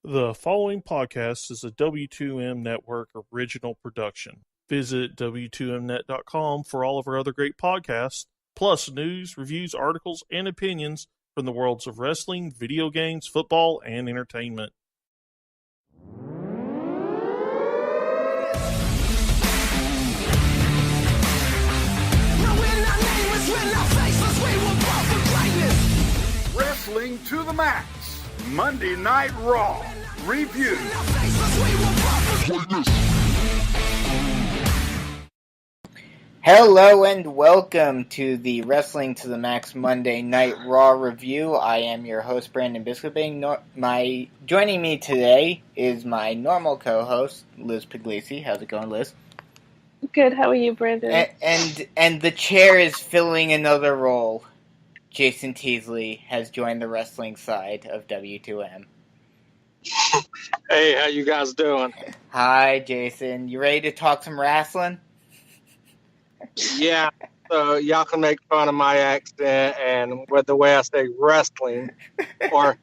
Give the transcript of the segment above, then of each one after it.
The following podcast is a W2M Network original production. Visit W2Mnet.com for all of our other great podcasts, plus news, reviews, articles, and opinions from the worlds of wrestling, video games, football, and entertainment. Wrestling to the Max, Monday Night Raw Review. Hello and welcome to the Wrestling to the Max Monday Night Raw Review. I am your host, Brandon Biskobing. Joining me today is my normal co-host, Liz Pugliese. How's it going, Liz? Good, how are you, Brandon? And the chair is filling another role. Jason Teasley has joined the wrestling side of W2M. Hey, how you guys doing? Hi, Jason. You ready to talk some wrestling? Yeah, so y'all can make fun of my accent and with the way I say wrestling, or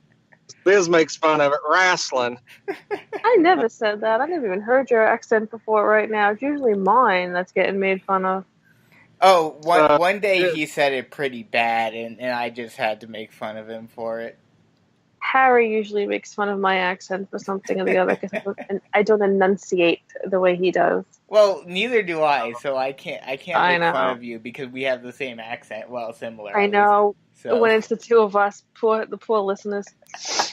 Liz makes fun of it, wrestling. I never said that. I never even heard your accent before right now. It's usually mine that's getting made fun of. Oh, one day he said it pretty bad, and I just had to make fun of him for it. Harry usually makes fun of my accent for something or the other because I don't enunciate the way he does. Well, neither do I, so I can't make fun of you because we have the same accent. Well, similar. I know. So. When it's the two of us, the poor listeners.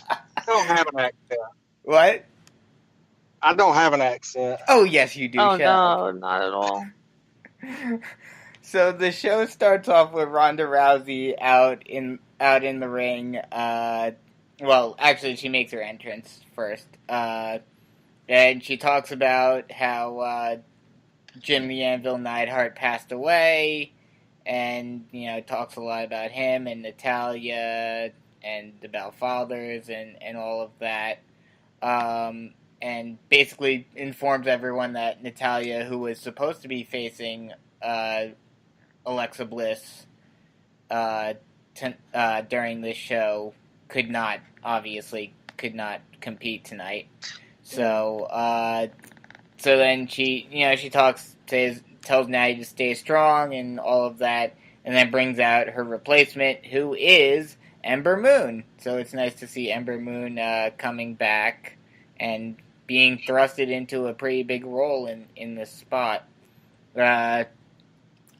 I don't have an accent. What? I don't have an accent. Oh, yes, you do. Oh, no, not at all. So the show starts off with Ronda Rousey out in the ring. Well, actually, she makes her entrance first. And she talks about how Jim the Anvil Neidhart passed away, and talks a lot about him and Natalya and about fathers and all of that. And basically informs everyone that Natalya, who was supposed to be facing Alexa Bliss during this show, could not compete tonight. So then she tells Natty to stay strong and all of that, and then brings out her replacement, who is Ember Moon. So it's nice to see Ember Moon coming back and being thrusted into a pretty big role in this spot.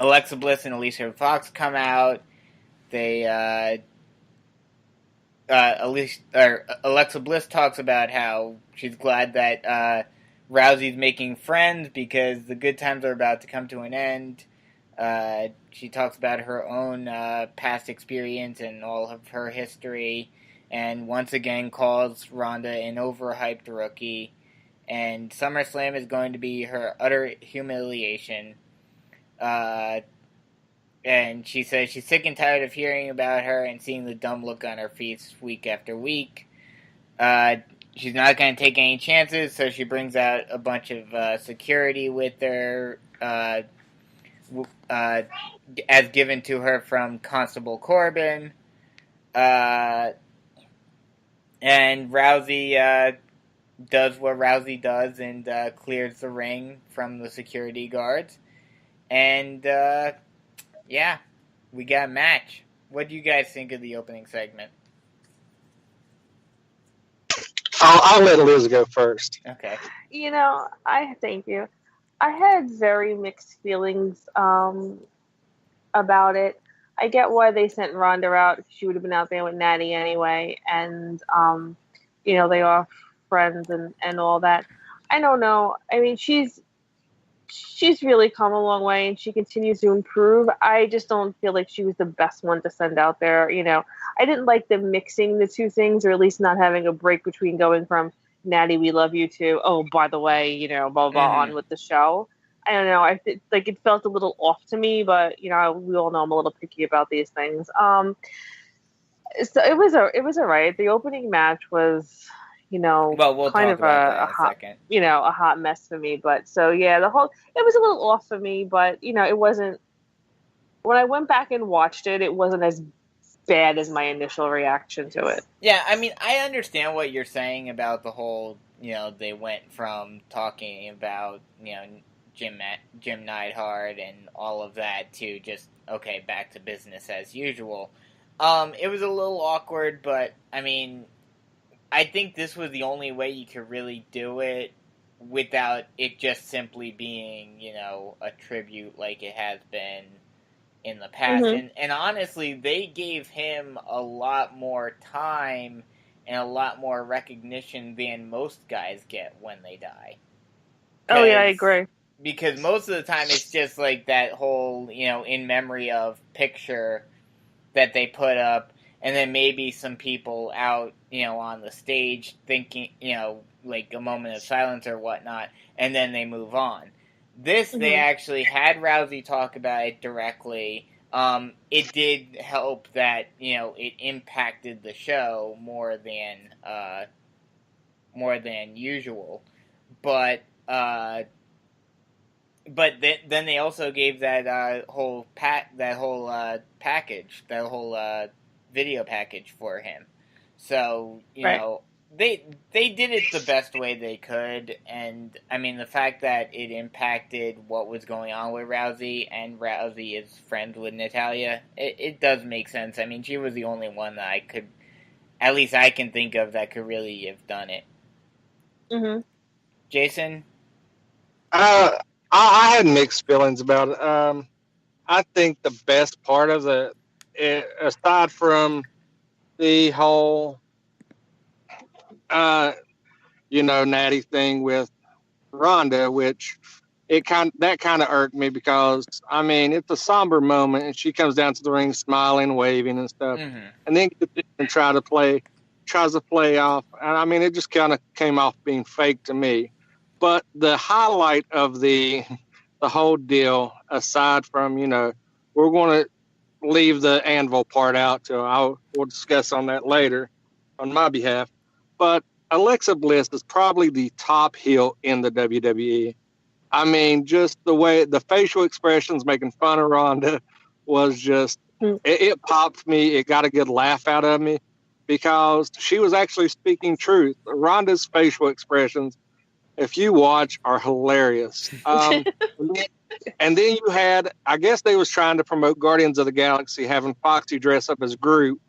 Alexa Bliss and Alicia Fox come out. Alexa Bliss talks about how she's glad that Rousey's making friends because the good times are about to come to an end. She talks about her own past experience and all of her history, and once again calls Ronda an overhyped rookie. And Summerslam is going to be her utter humiliation. And she says she's sick and tired of hearing about her and seeing the dumb look on her face week after week. She's not going to take any chances, so she brings out a bunch of security with her, as given to her from Constable Corbin. And Rousey does what Rousey does and clears the ring from the security guards. And yeah, we got a match. What do you guys think of the opening segment? I'll let Liz go first. Okay. Thank you. I had very mixed feelings about it. I get why they sent Ronda out. She would have been out there with Natty anyway, and they are friends and all that. I don't know. I mean, she's really come a long way, and she continues to improve. I just don't feel like she was the best one to send out there. I didn't like them mixing the two things, or at least not having a break between going from Natty, we love you to, oh, by the way, blah, blah, on with the show. I don't know. It felt a little off to me, but, we all know I'm a little picky about these things. So it was all right. The opening match was, well, we'll kind talk of about that in a hot, second. A hot mess for me. But so yeah, it was a little off for me. But it wasn't. When I went back and watched it, it wasn't as bad as my initial reaction to it. Yeah, I mean, I understand what you're saying about the whole, they went from talking about, Jim Neidhart and all of that to just, okay, back to business as usual. It was a little awkward, but, I mean, I think this was the only way you could really do it without it just simply being, a tribute like it has been in the past. Mm-hmm. And honestly, they gave him a lot more time and a lot more recognition than most guys get when they die. Oh, yeah, I agree. Because most of the time it's just like that whole, in memory of picture that they put up, and then maybe some people out, on the stage thinking, like a moment of silence or whatnot, and then they move on. This, they actually had Rousey talk about it directly. It did help that, it impacted the show more than usual. But then they also gave that whole package, that whole video package for him. So, they did it the best way they could, and I mean the fact that it impacted what was going on with Rousey, and Rousey is friends with Natalya, it does make sense. I mean, she was the only one that I can think of that could really have done it. Mm-hmm. Jason? I had mixed feelings about it. I think the best part of aside from the whole, Natty thing with Rhonda, which that kind of irked me because, I mean, it's a somber moment and she comes down to the ring smiling, waving and stuff, and then tries to play off, and I mean, it just kind of came off being fake to me. But the highlight of the whole deal, aside from, we're going to leave the anvil part out, so we'll discuss on that later on my behalf. But Alexa Bliss is probably the top heel in the WWE. I mean, just the facial expressions making fun of Ronda was just, it popped me. It got a good laugh out of me because she was actually speaking truth. Ronda's facial expressions, if you watch, are hilarious. And then you had, I guess they was trying to promote Guardians of the Galaxy, having Foxy dress up as Groot,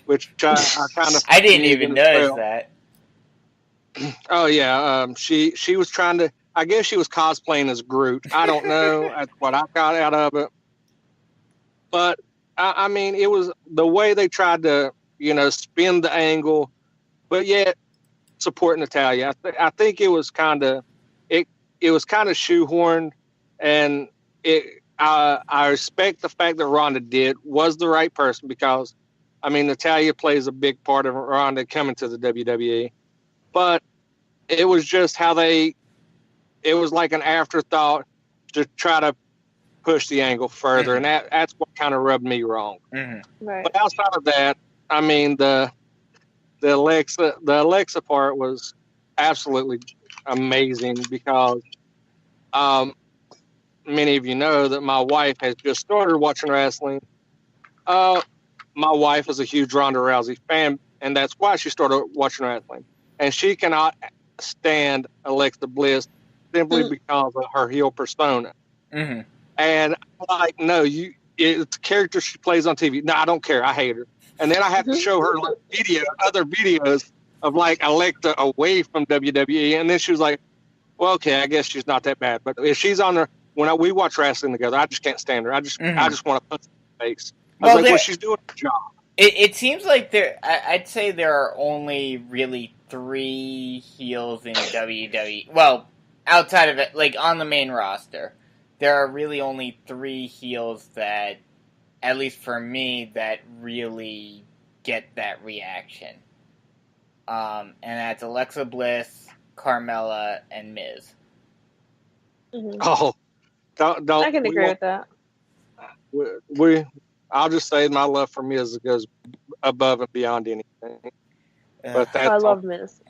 which I kind of... I didn't even notice that. Oh, yeah. She was trying to... I guess she was cosplaying as Groot. I don't know. That's what I got out of it. But, I mean, it was the way they tried to, spin the angle, but yet support Natalya. I think it was kind of... It was kind of shoehorned, and I respect the fact that Ronda was the right person because, I mean, Natalya plays a big part of Ronda coming to the WWE. But it was just how it was like an afterthought to try to push the angle further, and that's what kind of rubbed me wrong. Right. But outside of that, I mean, the Alexa part was absolutely amazing because many of you know that my wife has just started watching wrestling. My wife is a huge Ronda Rousey fan, and that's why she started watching wrestling. And she cannot stand Alexa Bliss simply because of her heel persona. And I'm like, no, it's a character she plays on TV. No, I don't care. I hate her. And then I have to show her like other videos of like Alexa away from WWE, and then she was like, well, okay, I guess she's not that bad. But if she's on her, we watch wrestling together, I just can't stand her. I just want to punch her in the face. I was like, she's doing her job. It seems like I'd say there are only really 3 heels in WWE. Well, outside of it, like on the main roster, there are really only 3 heels that, at least for me, that really get that reaction. And that's Alexa Bliss, Carmella, and Miz. Oh, don't. I can agree with that. I'll just say my love for Miz goes above and beyond anything. But that's I love Miz.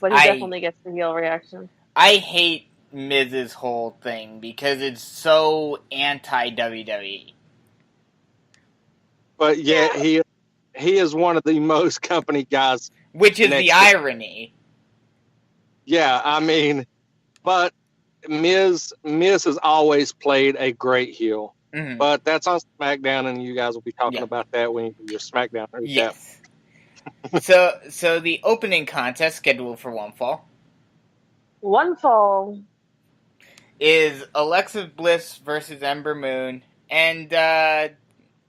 But he definitely gets the heel reaction. I hate Miz's whole thing because it's so anti-WWE. but yet he is one of the most company guys. Which is the irony. Yeah, I mean, but Miz has always played a great heel. Mm-hmm. But that's on SmackDown, and you guys will be talking about that when you do your SmackDown recap. Yes. So the opening contest scheduled for one fall. One fall Is Alexa Bliss versus Ember Moon, and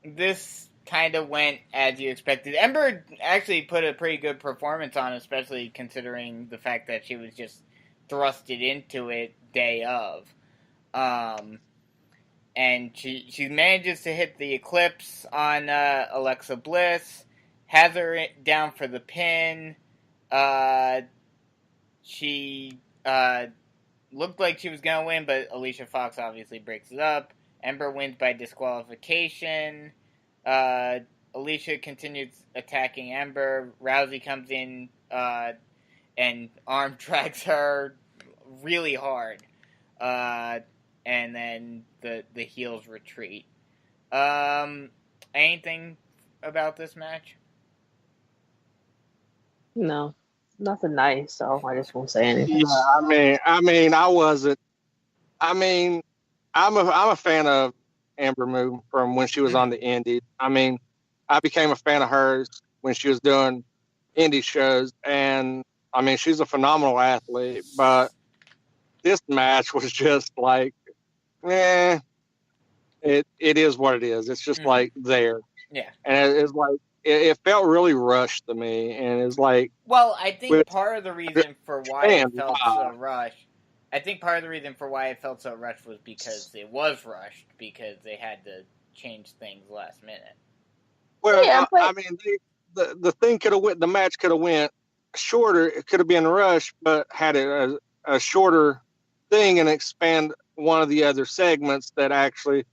this kind of went as you expected. Ember actually put a pretty good performance on, especially considering the fact that she was just thrusted into it day of. And she manages to hit the Eclipse on Alexa Bliss, has her down for the pin. She looked like she was going to win, but Alicia Fox obviously breaks it up. Ember wins by disqualification. Alicia continues attacking Ember. Rousey comes in and arm drags her really hard. And then the heels retreat. Anything about this match? No, nothing nice. So I just won't say anything. Yeah, I mean, I wasn't. I mean, I'm a fan of Amber Moon from when she was on the Indies. I mean, I became a fan of hers when she was doing indie shows, and I mean, she's a phenomenal athlete. But this match was just like, it is what it is. It's just like there. Yeah. And it's like, it felt really rushed to me. And it's like. Well, I think part of the reason for why it felt so rushed. I think part of the reason for why it felt so rushed was because it was rushed, because they had to change things last minute. Well, yeah, I mean, the thing could have went. The match could have went shorter. It could have been rushed, but had it a shorter thing and expand one of the other segments that actually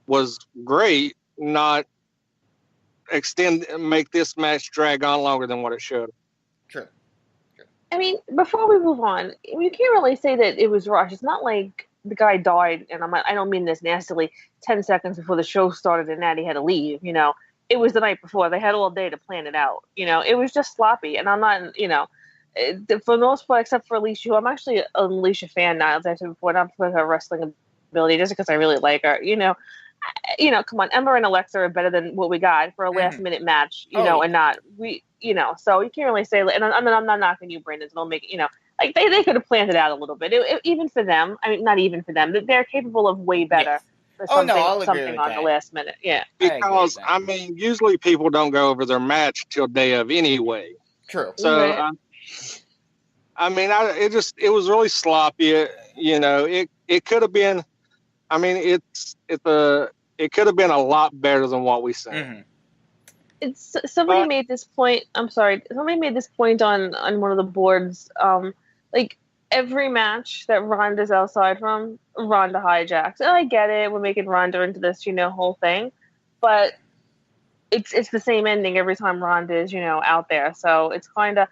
was great. Not make this match drag on longer than what it should. True. I mean, before we move on, you can't really say that it was rushed. It's not like the guy died, and I don't mean this nastily, 10 seconds before the show started and Natty had to leave, you know. It was the night before. They had all day to plan it out, you know. It was just sloppy, and I'm not, you know, for the most part, except for Alicia, who I'm actually an Alicia fan now, as I said before, not for her wrestling ability, just because I really like her, you know. Come on, Ember and Alexa are better than what we got for a last-minute match, you know, and not, so you can't really say, and I'm not knocking you, Brandon, don't make it, you know, like, they could have planned it out a little bit, even for them, I mean, not even for them, they're capable of way better for something on the last minute, yeah. Because, I mean, usually people don't go over their match till day of anyway. True. So, I mean, it was really sloppy, you know, it could have been, I mean, it could have been a lot better than what we said. Somebody made this point. I'm sorry. Somebody made this point on one of the boards. Like every match that Ronda's outside from, Ronda hijacks. And I get it. We're making Ronda into this, you know, whole thing, but it's the same ending every time Ronda is, you know, out there. So it's kind of,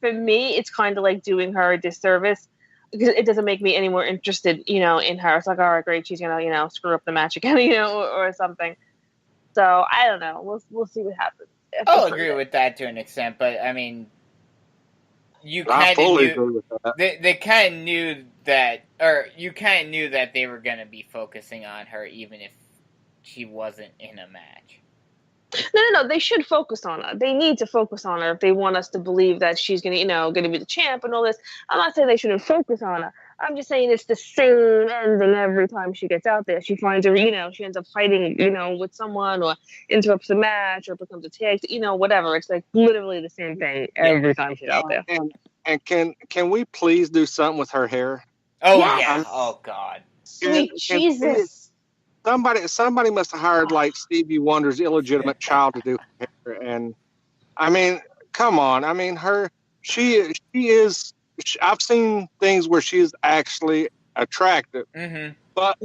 for me, it's kind of like doing her a disservice. Because it doesn't make me any more interested, you know, in her. It's like, all right, great, she's gonna, you know, screw up the match again, you know, or something. So I don't know. We'll see what happens. I'll agree with that to an extent, but I mean, you kind of knew they kind of knew that, or you kind of knew that they were gonna be focusing on her, even if she wasn't in a match. No. They should focus on her. They need to focus on her if they want us to believe that she's gonna, you know, gonna be the champ and all this. I'm not saying they shouldn't focus on her. I'm just saying it's the same ending every time she gets out there. She finds her, you know, she ends up fighting, you know, with someone, or interrupts the match, or becomes a tag, you know, whatever. It's like literally the same thing every time she's out there. And can we please do something with her hair? Oh yeah. Oh God. Sweet Jesus. Somebody must have hired like Stevie Wonder's illegitimate child to do her hair. And I mean, come on. I mean, she is. I've seen things where she is actually attractive, but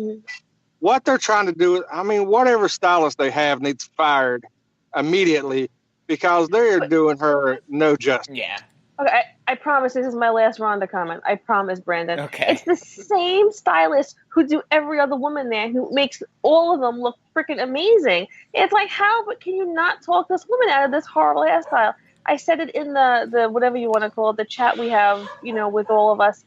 what they're trying to do, I mean, whatever stylist they have needs fired immediately because they're doing her no justice. Yeah. Okay, I promise this is my last Ronda comment. I promise, Brandon. Okay. It's the same stylist who do every other woman there, who makes all of them look freaking amazing. It's like, how, but can you not talk this woman out of this horrible hairstyle? I said it in the whatever you want to call it, the chat we have, with all of us.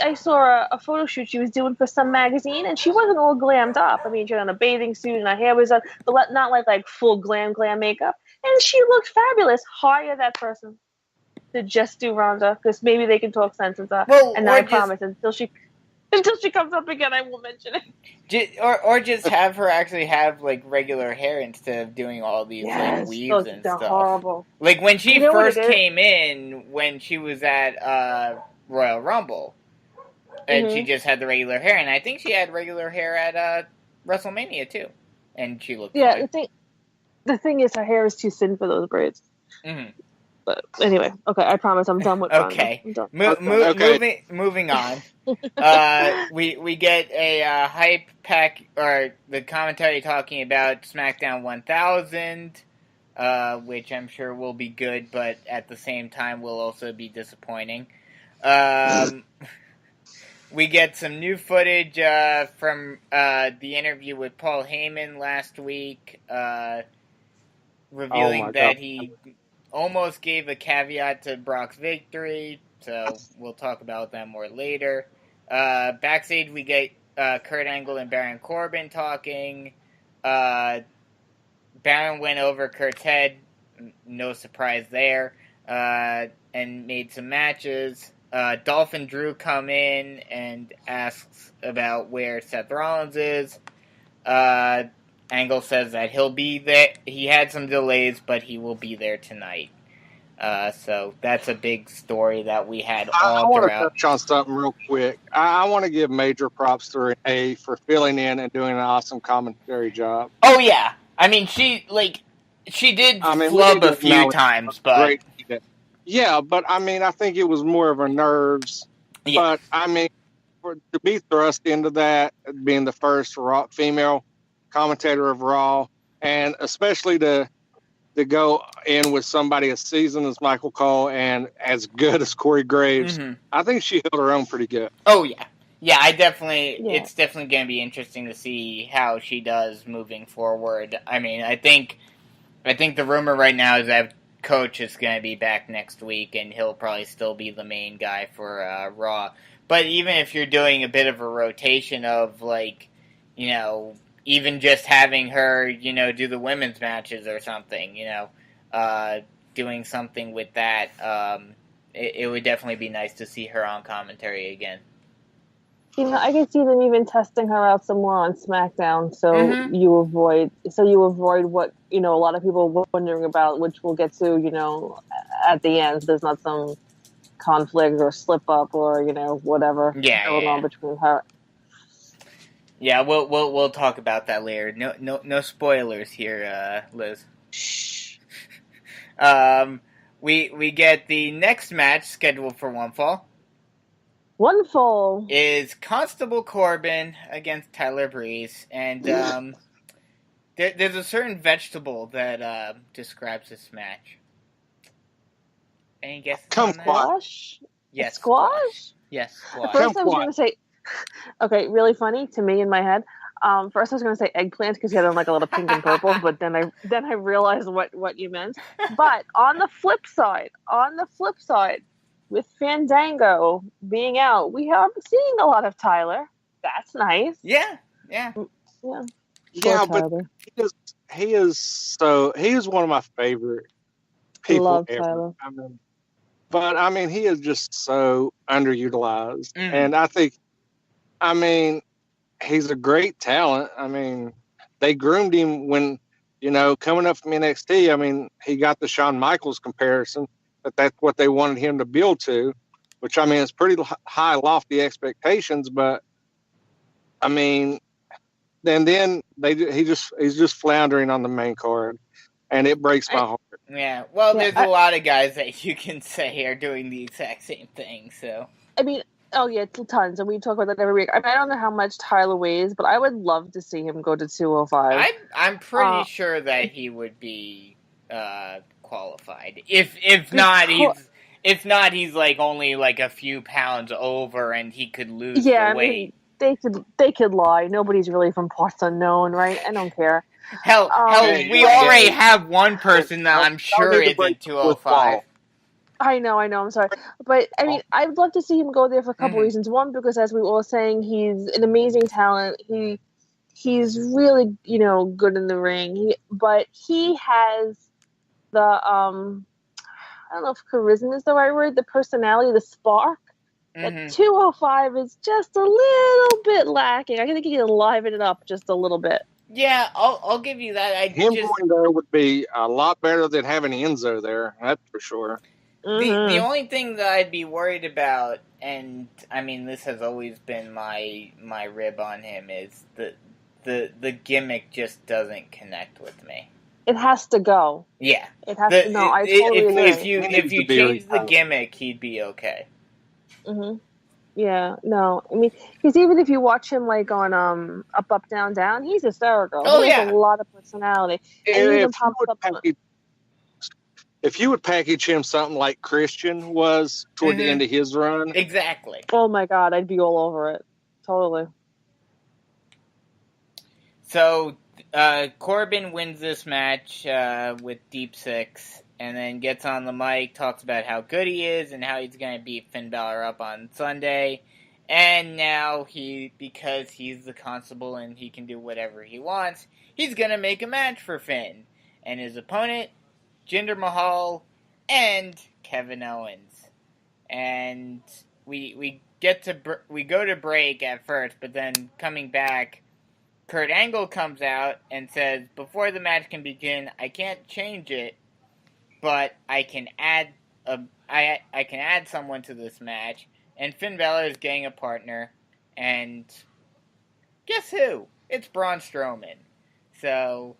I saw a photo shoot she was doing for some magazine, and she wasn't all glammed up. I mean, she had on a bathing suit, and her hair was on, but not like full glam makeup. And she looked fabulous. Hire that person to just do Ronda, because maybe they can talk sense into her. Well, and I promise, until she comes up again, I will mention it. Or just have her actually have like regular hair instead of doing all these like weaves and stuff. Horrible. Like when she first came in, when she was at Royal Rumble, and she just had the regular hair, and I think she had regular hair at WrestleMania too, and she looked fine. The thing is, her hair is too thin for those braids. Mm-hmm. But anyway, okay, I promise I'm done with okay. Moving on. We get a hype pack, or the commentary talking about SmackDown 1000, which I'm sure will be good, but at the same time will also be disappointing. We get some new footage from the interview with Paul Heyman last week, revealing that he almost gave a caveat to Brock's victory, so we'll talk about that more later. Backstage, we get Kurt Angle and Baron Corbin talking. Baron went over Kurt's head, no surprise there, and made some matches. Dolph and Drew come in and asks about where Seth Rollins is. Angle says that he'll be there. He had some delays, but he will be there tonight. So that's a big story that we had all throughout. I want to touch on something real quick. I want to give major props to Renee for filling in and doing an awesome commentary job. Oh, yeah. I mean, she did flub a few times, but... Yeah, but I mean, I think it was more of her nerves. Yeah. But I mean, to be thrust into that, being the first female commentator of Raw, and especially to go in with somebody as seasoned as Michael Cole and as good as Corey Graves, I think she held her own pretty good. Oh, yeah. Yeah, it's definitely going to be interesting to see how she does moving forward. I mean, I think the rumor right now is that Coach is going to be back next week, and he'll probably still be the main guy for Raw. But even if you're doing a bit of a rotation of, like, even just having her, do the women's matches or something, doing something with that, it would definitely be nice to see her on commentary again. I can see them even testing her out some more on SmackDown, so you avoid what a lot of people were wondering about, which we'll get to at the end. There's not some conflict or slip up or whatever going on between her. Yeah, we'll talk about that later. No spoilers here, Liz. Shh. We get the next match scheduled for One Fall. One Fall is Constable Corbin against Tyler Breeze, and there's a certain vegetable that describes this match. Any guesses? Squash? Yes, squash. Yes, squash. First, I was going to say, okay, really funny to me in my head. First, I was going to say eggplant because you had on like a little pink and purple, but then I realized what you meant. But on the flip side. With Fandango being out, we are seeing a lot of Tyler. That's nice. Yeah. Yeah, but he is one of my favorite people Love ever. Tyler. But he is just so underutilized, and I think, he's a great talent. They groomed him when coming up from NXT. He got the Shawn Michaels comparison. But that's what they wanted him to build to, which it's pretty high, lofty expectations. But then he's just floundering on the main card, and it breaks my heart. Yeah, well, there's a lot of guys that you can say are doing the exact same thing. So tons, and we talk about that every week. I don't know how much Tyler weighs, but I would love to see him go to 205. I'm pretty sure that he would be qualified. If not, If not, he's like only like a few pounds over, and he could lose Yeah, the I weight. mean, they could lie. Nobody's really from parts unknown, right? I don't care. Hell, Hey, we already have one person that I'm sure need to break isn't the fourth 205. wall. I know, I'm sorry. But, I mean, I'd love to see him go there for a couple Mhm. reasons. One, because as we were all saying, he's an amazing talent. He's really, good in the ring. But he has the, I don't know if charisma is the right word, the personality, the spark. That 205 is just a little bit lacking. I think he can liven it up just a little bit. Yeah, I'll give you that. Going there would be a lot better than having Enzo there. That's for sure. The only thing that I'd be worried about, and I mean this has always been my rib on him, is the gimmick just doesn't connect with me. It has to go. Yeah, it has to. No, I totally agree. If you change the gimmick, he'd be okay. Yeah, no, I mean, because even if you watch him like on Up, Down, Down, he's hysterical. Oh, he has yeah. a lot of personality. And he even pops up. If you would package him something like Christian was toward the end of his run. Exactly. Oh my God, I'd be all over it. Totally. So, Corbin wins this match with Deep Six, and then gets on the mic, talks about how good he is, and how he's going to beat Finn Balor up on Sunday. And now because he's the constable and he can do whatever he wants, he's going to make a match for Finn. And his opponent, Jinder Mahal, and Kevin Owens. And we go to break at first, but then coming back, Kurt Angle comes out and says, before the match can begin, I can't change it, but I can add I can add someone to this match. And Finn Balor is getting a partner, and guess who? It's Braun Strowman. So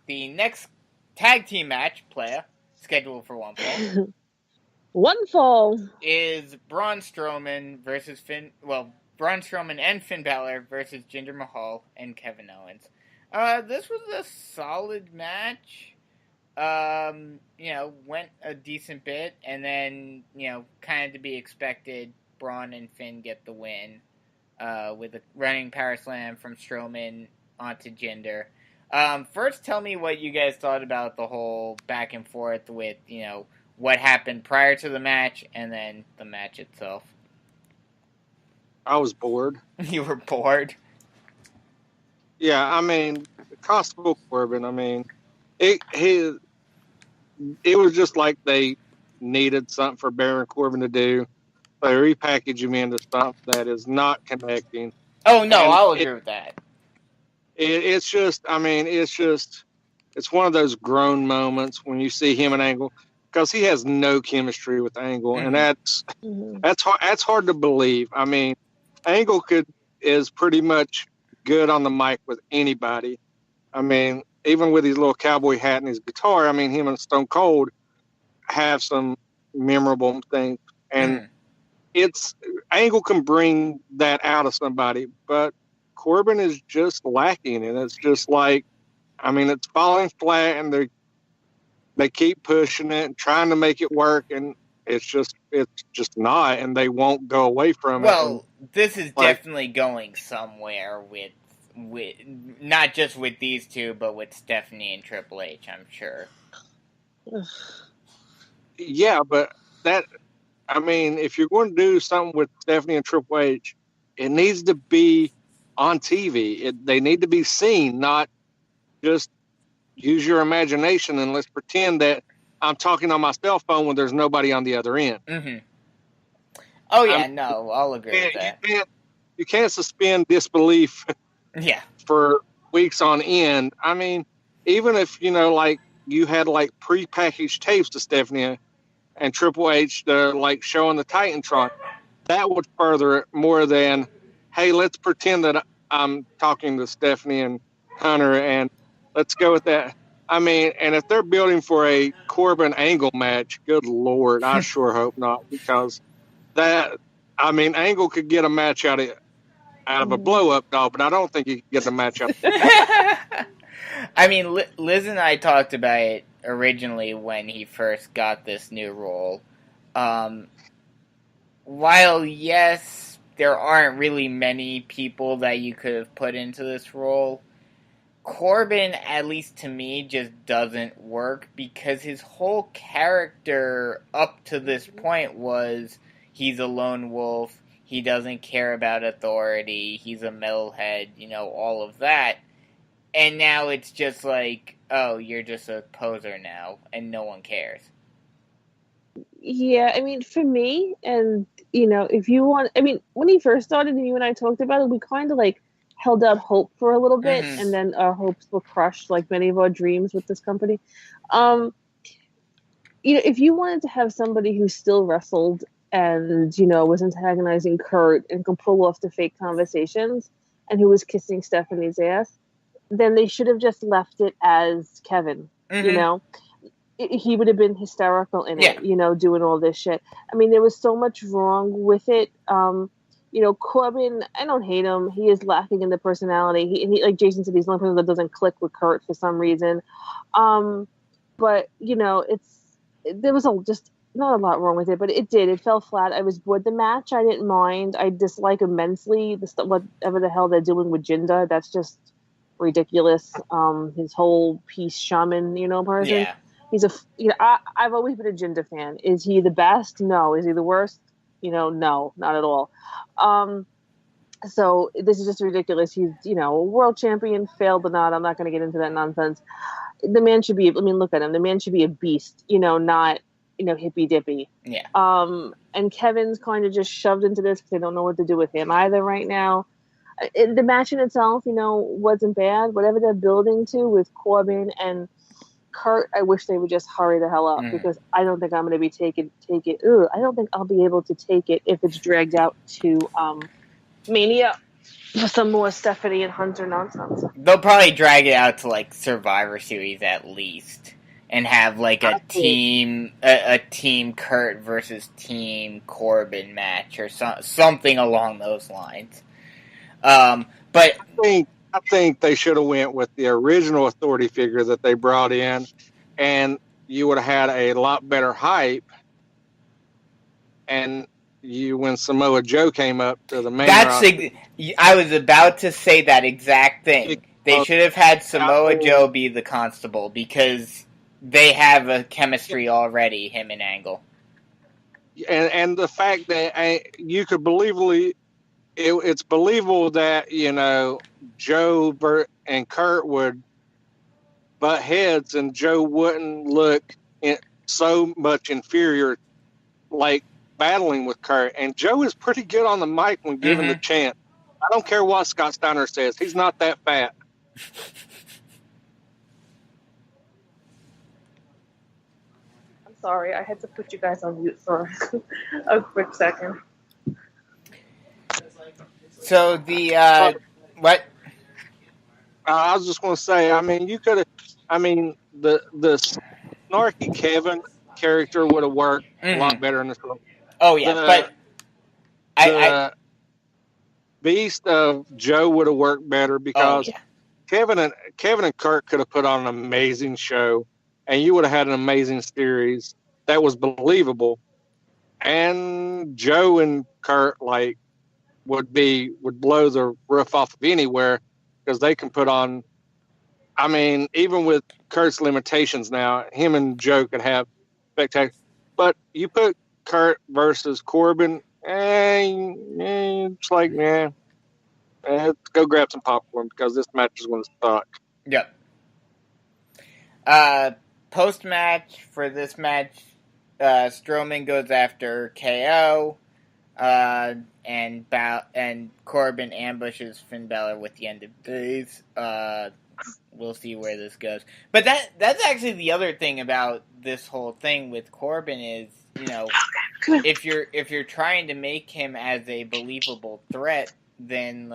the next tag team match, scheduled for one fall. One fall is Braun Strowman versus Braun Strowman and Finn Balor versus Jinder Mahal and Kevin Owens. This was a solid match. Went a decent bit, and then, kind of to be expected, Braun and Finn get the win, with a running power slam from Strowman onto Jinder. First, tell me what you guys thought about the whole back and forth with, what happened prior to the match and then the match itself. I was bored. You were bored? Yeah, I mean, Constable Corbin, I mean, it was just like they needed something for Baron Corbin to do. They repackage him into something that is not connecting. Oh, no, I'll agree with that. It's one of those grown moments when you see him and Angle, because he has no chemistry with Angle, and that's hard to believe. I mean, Angle is pretty much good on the mic with anybody. I mean, even with his little cowboy hat and his guitar, I mean, him and Stone Cold have some memorable things, and Angle can bring that out of somebody, but Corbin is just lacking, and it's just like, I mean, it's falling flat, and they keep pushing it and trying to make it work, and it's just not, and they won't go away from it. Well, this is definitely going somewhere with not just with these two, but with Stephanie and Triple H, I'm sure. Yeah, but I mean, if you're going to do something with Stephanie and Triple H, it needs to be on TV. They need to be seen, not just use your imagination and let's pretend that I'm talking on my cell phone when there's nobody on the other end. Oh, yeah, I'll agree with that. You can't suspend disbelief for weeks on end. I mean, even if, like you had like pre-packaged tapes to Stephanie and Triple H, like showing the Titantron, that would further it more than, hey, let's pretend that I'm talking to Stephanie and Hunter and let's go with that. I mean, and if they're building for a Corbin Angle match, good Lord, I sure hope not, because Angle could get a match out of a blow-up doll, but I don't think he could get a match out of it. I mean, Liz and I talked about it originally when he first got this new role. While, yes, there aren't really many people that you could have put into this role, Corbin, at least to me, just doesn't work because his whole character up to this point was he's a lone wolf, he doesn't care about authority, he's a metalhead, all of that. And now it's just like, oh, you're just a poser now, and no one cares. Yeah, I mean, for me, and if you want, I mean, when he first started and you and I talked about it, we kind of like held out hope for a little bit, and then our hopes were crushed, like many of our dreams with this company. If you wanted to have somebody who still wrestled and was antagonizing Kurt and could pull off the fake conversations, and who was kissing Stephanie's ass, then they should have just left it as Kevin. He would have been hysterical in it, doing all this shit. I mean, there was so much wrong with it. Corbin, I don't hate him. He is lacking in the personality. He like Jason said, he's the only person that doesn't click with Kurt for some reason. But there was just not a lot wrong with it, but it did. It fell flat. I was bored. The match, I didn't mind. I dislike immensely whatever the hell they're doing with Jinder. That's just ridiculous. His whole piece shaman, person. Yeah. He's I've always been a Jinder fan. Is he the best? No. Is he the worst? No, not at all. So this is just ridiculous. He's, a world champion, failed or not. I'm not going to get into that nonsense. The man should be, look at him. The man should be a beast, not, hippy dippy. Yeah. And Kevin's kind of just shoved into this because they don't know what to do with him either right now. The match in itself, wasn't bad. Whatever they're building to with Corbin and Kurt, I wish they would just hurry the hell up because I don't think I'm going to be take it. I don't think I'll be able to take it if it's dragged out to Mania for some more Stephanie and Hunter nonsense. They'll probably drag it out to like Survivor Series at least, and have like a team Kurt versus team Corbin match or something along those lines. But I think they should have went with the original authority figure that they brought in, and you would have had a lot better hype. And when Samoa Joe came up to the main roster, I was about to say that exact thing. They should have had Samoa Joe be the constable because they have a chemistry already, him and Angle. And the fact that you could it's believable that Joe and Kurt would butt heads, and Joe wouldn't look so much inferior, like battling with Kurt. And Joe is pretty good on the mic when given the chance. I don't care what Scott Steiner says; he's not that fat. I'm sorry, I had to put you guys on mute for a quick second. So what? I was just going to say, you could have. The snarky Kevin character would have worked a lot better in this film. Oh yeah, but Beast of Joe would have worked better because Kevin and Kurt could have put on an amazing show, and you would have had an amazing series that was believable. And Joe and Kurt would blow the roof off of anywhere because they can put on. Even with Kurt's limitations now, him and Joe could have spectacular. But you put Kurt versus Corbin, it's like, let's go grab some popcorn because this match is going to suck. Yep. Post-match for this match, Strowman goes after KO. And Corbin ambushes Finn Balor with the end of days. We'll see where this goes. But that's actually the other thing about this whole thing with Corbin is, if you're trying to make him as a believable threat, then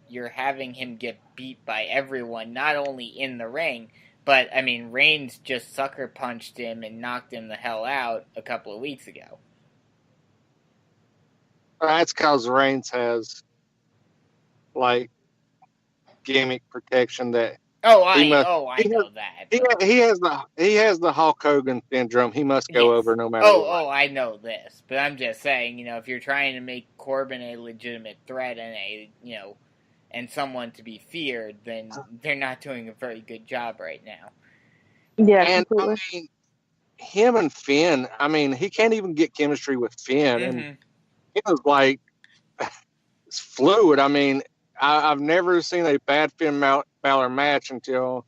you're having him get beat by everyone, not only in the ring, but Reigns just sucker punched him and knocked him the hell out a couple of weeks ago. That's because Reigns has gimmick protection that I know that. He has the Hulk Hogan syndrome. He must go over no matter what. I know this, but I'm just saying, if you're trying to make Corbin a legitimate threat and someone to be feared, then they're not doing a very good job right now. Yeah, and completely. I mean, him and Finn. I mean, he can't even get chemistry with Finn, and it was like it's fluid. I mean, I've never seen a bad Finn Balor match until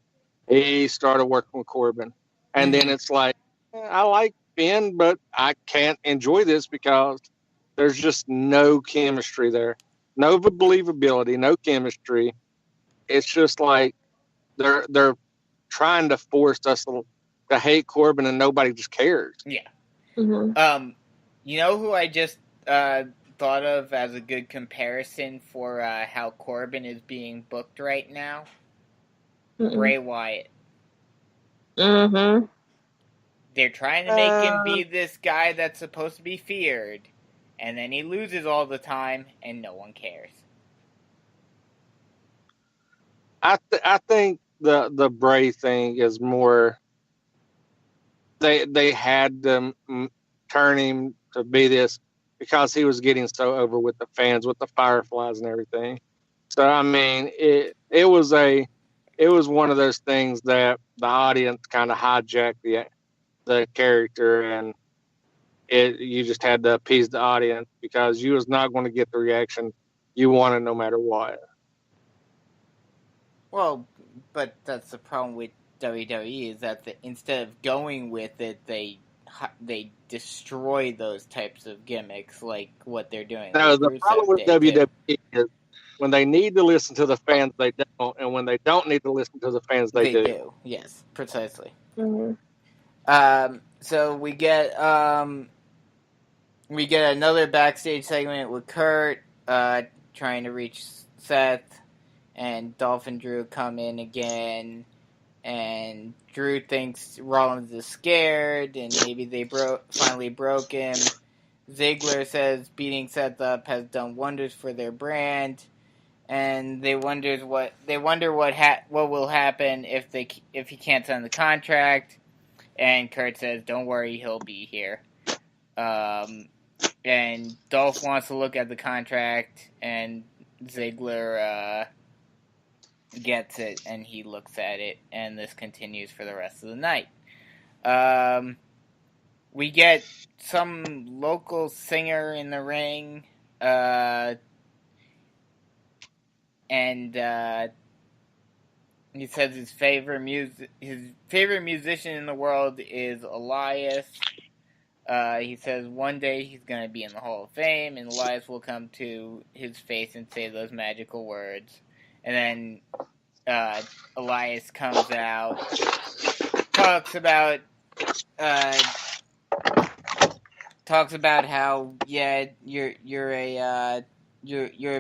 he started working with Corbin, and then it's like I like Finn, but I can't enjoy this because there's just no chemistry there, no believability, no chemistry. It's just like they're trying to force us to hate Corbin, and nobody just cares. Yeah. Mm-hmm. You know who I just thought of as a good comparison for how Corbin is being booked right now? Bray Wyatt. Mm-hmm. They're trying to make him be this guy that's supposed to be feared, and then he loses all the time, and no one cares. I think the Bray thing is more. They had to turn him to be this because he was getting so over with the fans, with the Fireflies and everything. So I mean, it was one of those things that the audience kind of hijacked the character, and you just had to appease the audience because you was not going to get the reaction you wanted no matter what. Well, but that's the problem with WWE is that instead of going with it, they destroy those types of gimmicks like what they're doing. No, the problem with WWE is when they need to listen to the fans, they don't, and when they don't need to listen to the fans, they do. Yes, precisely. Mm-hmm. So we get another backstage segment with Kurt trying to reach Seth, and Dolph and Drew come in again, and Drew thinks Rollins is scared, and maybe they finally broke him. Ziggler says beating Seth up has done wonders for their brand, and they wonder what will happen if he can't sign the contract. And Kurt says, "Don't worry, he'll be here." And Dolph wants to look at the contract, and Ziggler gets it, and he looks at it, and this continues for the rest of the night. We get some local singer in the ring, and he says his favorite musician in the world is Elias. He says one day he's going to be in the Hall of Fame, and Elias will come to his face and say those magical words. And then Elias comes out, talks about how you're a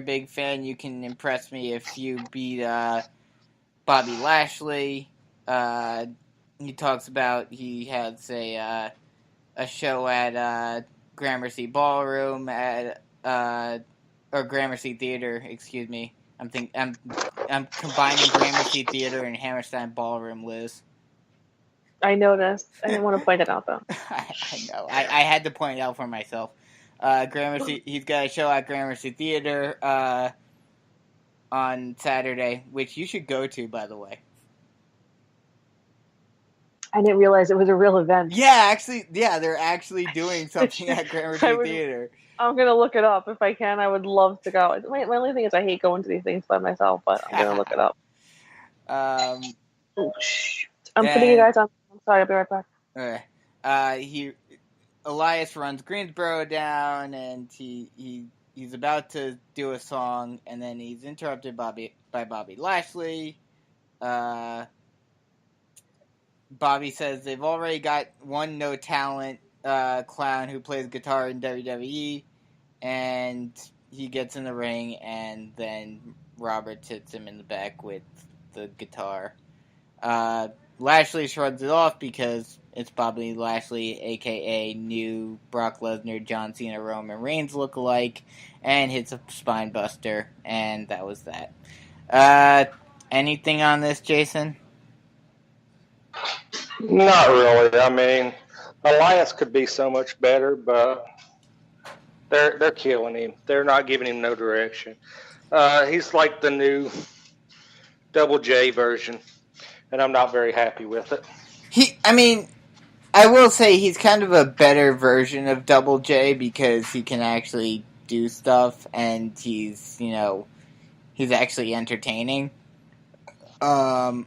big fan. You can impress me if you beat Bobby Lashley. He talks about he has a show at Gramercy Ballroom or Gramercy Theater. Excuse me. I'm combining Gramercy Theater and Hammerstein Ballroom, Liz. I noticed. I didn't want to point it out though. I know. I had to point it out for myself. Gramercy. He's got a show at Gramercy Theater on Saturday, which you should go to, by the way. I didn't realize it was a real event. Yeah, they're actually doing something at Gramercy Theater. I'm going to look it up if I can. I would love to go. My only thing is I hate going to these things by myself, but I'm going to look it up. I'm putting you guys on. I'm sorry, I'll be right back. Elias runs Greensboro down, and he's about to do a song, and then he's interrupted by Bobby Lashley. Bobby says they've already got one no-talent clown who plays guitar in WWE, and he gets in the ring, and then Robert hits him in the back with the guitar. Lashley shrugs it off because it's Bobby Lashley, a.k.a. new Brock Lesnar, John Cena, Roman Reigns lookalike, and hits a spine buster, and that was that. anything on this, Jason? Not really. I mean, Elias could be so much better, but they're killing him. They're not giving him no direction. He's like the new Double J version, and I'm not very happy with it. I will say he's kind of a better version of Double J because he can actually do stuff, and he's actually entertaining. And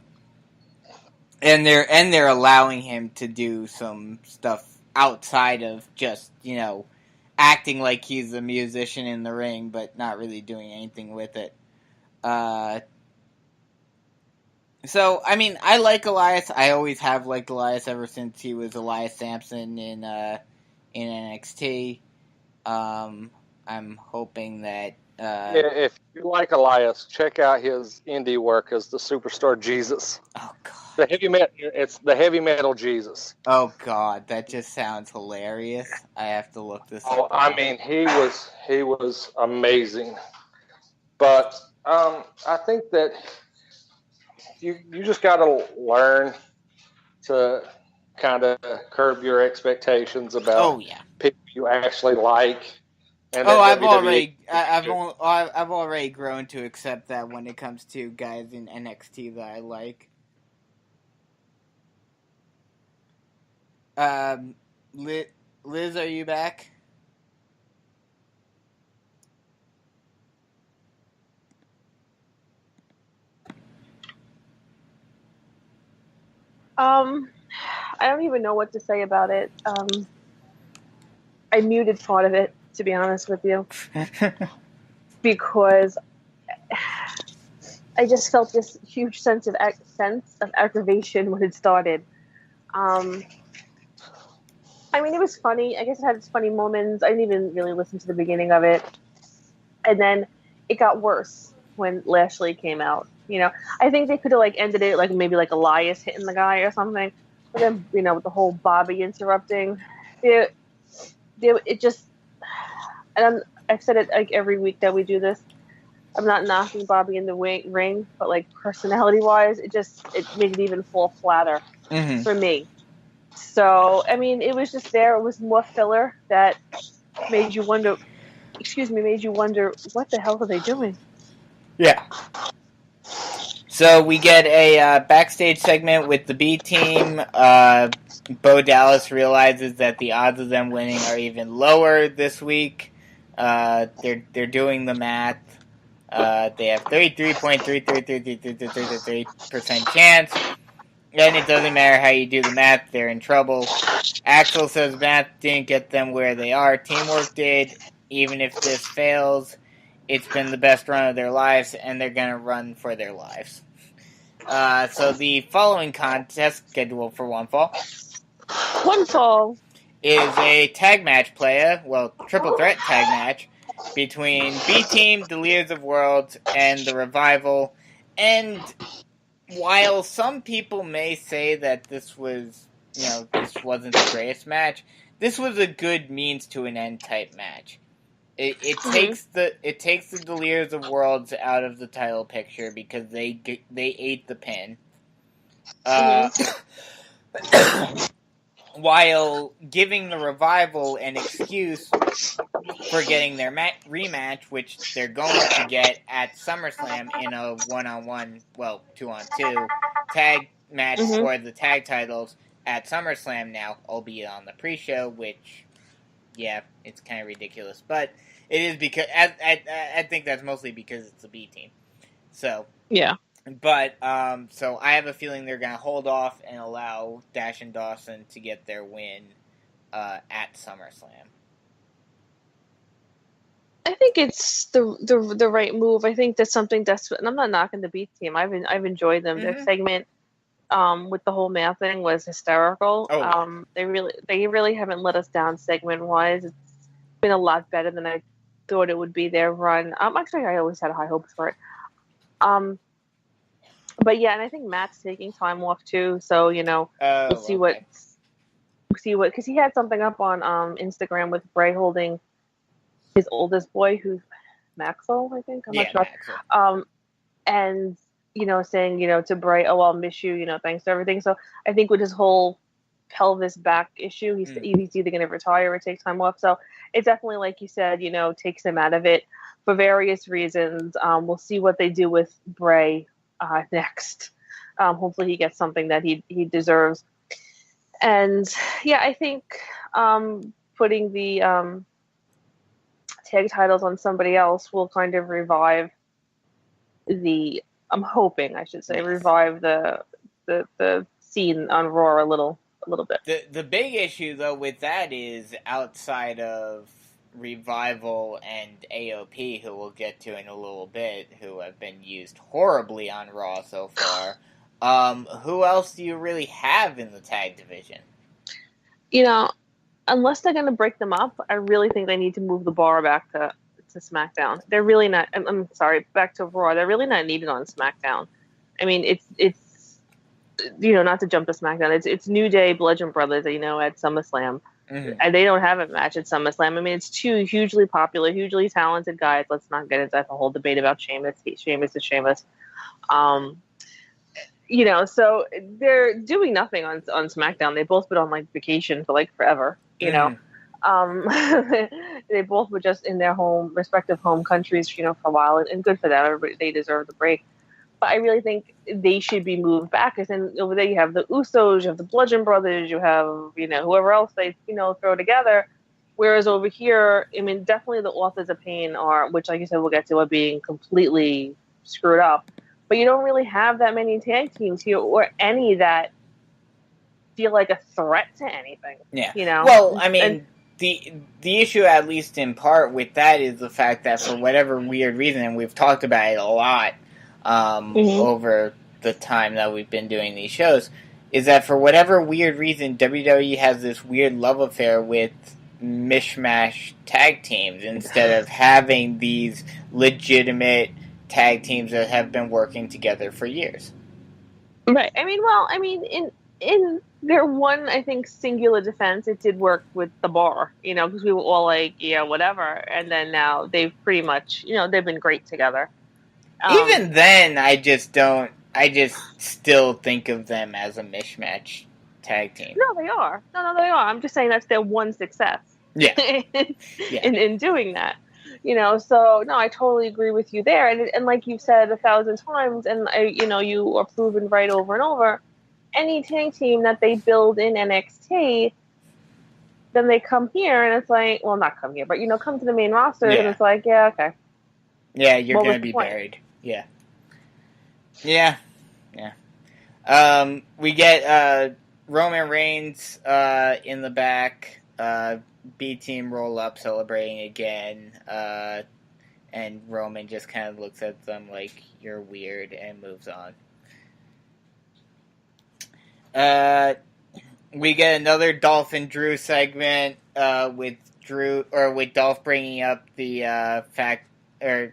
they're allowing him to do some stuff outside of just, acting like he's a musician in the ring, but not really doing anything with it. So, I like Elias. I always have liked Elias ever since he was Elias Sampson in NXT. I'm hoping that... if you like Elias, check out his indie work as the Superstar Jesus. Oh, God. It's the heavy metal Jesus. Oh, God. That just sounds hilarious. I have to look this up. He was amazing. But I think that you just got to learn to kind of curb your expectations about people you actually like. And I've already grown to accept that when it comes to guys in NXT that I like. Liz, are you back? I don't even know what to say about it. I muted part of it, to be honest with you, because I just felt this huge sense of aggravation when it started. It was funny. I guess it had its funny moments. I didn't even really listen to the beginning of it, and then it got worse when Lashley came out. I think they could have ended it maybe Elias hitting the guy or something, but then with the whole Bobby interrupting, it just. And I've said it every week that we do this. I'm not knocking Bobby in the ring, but personality-wise, it made it even fall flatter for me. So it was just there. It was more filler that made you wonder. What the hell are they doing? Yeah. So we get a backstage segment with the B team. Bo Dallas realizes that the odds of them winning are even lower this week. They're doing the math. They have 33.33% chance. And it doesn't matter how you do the math, they're in trouble. Axel says math didn't get them where they are. Teamwork did. Even if this fails, it's been the best run of their lives, and they're going to run for their lives. So the following contest, scheduled for one fall, is a tag match triple threat tag match between B Team, the Leaders of Worlds, and the Revival. And while some people may say that this was, this wasn't the greatest match, this was a good means to an end type match. It takes the Leaders of Worlds out of the title picture because they ate the pin. While giving the Revival an excuse for getting their rematch, which they're going to get at SummerSlam in a 1-on-1, 2-on-2 tag match for the tag titles at SummerSlam now, albeit on the pre-show, which, yeah, it's kind of ridiculous. But it is because, I think that's mostly because it's the B Team. So, yeah. But, so I have a feeling they're going to hold off and allow Dash and Dawson to get their win at SummerSlam. I think it's the right move. I think that's something and I'm not knocking the B Team. I've enjoyed them. Their segment with the whole math thing was hysterical. Oh. They really haven't let us down segment wise. It's been a lot better than I thought it would be. Their run. Actually, I always had high hopes for it. But yeah, and I think Matt's taking time off too. So we'll see what because he had something up on Instagram with Bray holding his oldest boy, who's Maxwell, I think. I'm not sure. Maxwell. And saying, to Bray, oh, I'll miss you, thanks to everything. So I think with his whole pelvis back issue, he's either going to retire or take time off. So it's definitely, like you said, takes him out of it for various reasons. We'll see what they do with Bray next. Hopefully he gets something that he deserves. And yeah, I think putting the tag titles on somebody else will kind of revive I'm hoping, I should say, revive the scene on Raw a little bit. The big issue though with that is outside of Revival and AOP, who we'll get to in a little bit, who have been used horribly on Raw so far. Who else do you really have in the tag division? Unless they're going to break them up, I really think they need to move the bar back to SmackDown. They're really not. I'm sorry, back to Raw. They're really not needed on SmackDown. I mean, it's not to jump to SmackDown. It's New Day, Bludgeon Brothers, at SummerSlam. Mm-hmm. And they don't have a match at SummerSlam. I mean, it's two hugely popular, hugely talented guys. Let's not get into that whole debate about Sheamus. Sheamus is Sheamus. So they're doing nothing on SmackDown. They've both been on vacation for forever. They both were just in their respective home countries, for a while, and good for them. Everybody, they deserve the break. But I really think they should be moved back. Because then over there you have the Usos, you have the Bludgeon Brothers, you have whoever else they throw together. Whereas over here, I mean, definitely the Authors of Pain which like you said we'll get to, are being completely screwed up. But you don't really have that many tag teams here, or any that feel like a threat to anything. Yeah. Well, I mean, the issue, at least in part, with that is the fact that for whatever weird reason, and we've talked about it a lot over the time that we've been doing these shows, is that for whatever weird reason, WWE has this weird love affair with mishmash tag teams instead of having these legitimate tag teams that have been working together for years. Right. I mean, in their one, I think, singular defense, it did work with the Bar, because we were all like, yeah, whatever. And then now they've pretty much, they've been great together. Even then, I just still think of them as a mishmash tag team. No, they are. No, they are. I'm just saying that's their one success. Yeah. in doing that. So no, I totally agree with you there. And like you've said 1,000 times, and you are proven right over and over, any tag team that they build in NXT, then they come here and it's like, well, not come here, but come to the main roster and it's like, yeah, okay. Yeah, you're going to be buried. Yeah. We get Roman Reigns in the back, B-Team roll up celebrating again, and Roman just kind of looks at them like, you're weird, and moves on. We get another Dolph and Drew segment with Dolph bringing up the fact, or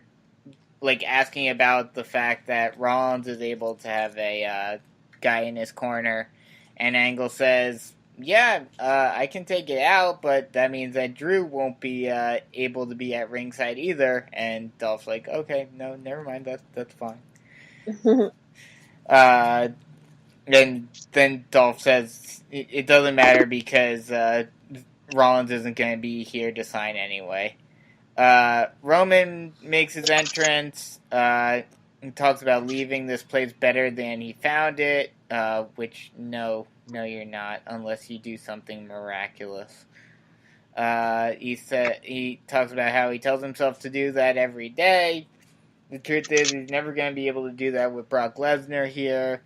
asking about the fact that Rollins is able to have a guy in his corner, and Angle says, yeah, I can take it out, but that means that Drew won't be able to be at ringside either. And Dolph's like, okay, no, never mind, that's fine. And then Dolph says it doesn't matter because Rollins isn't going to be here to sign anyway. Roman makes his entrance. He talks about leaving this place better than he found it, which no, you're not, unless you do something miraculous. He talks about how he tells himself to do that every day. The truth is, he's never going to be able to do that with Brock Lesnar here.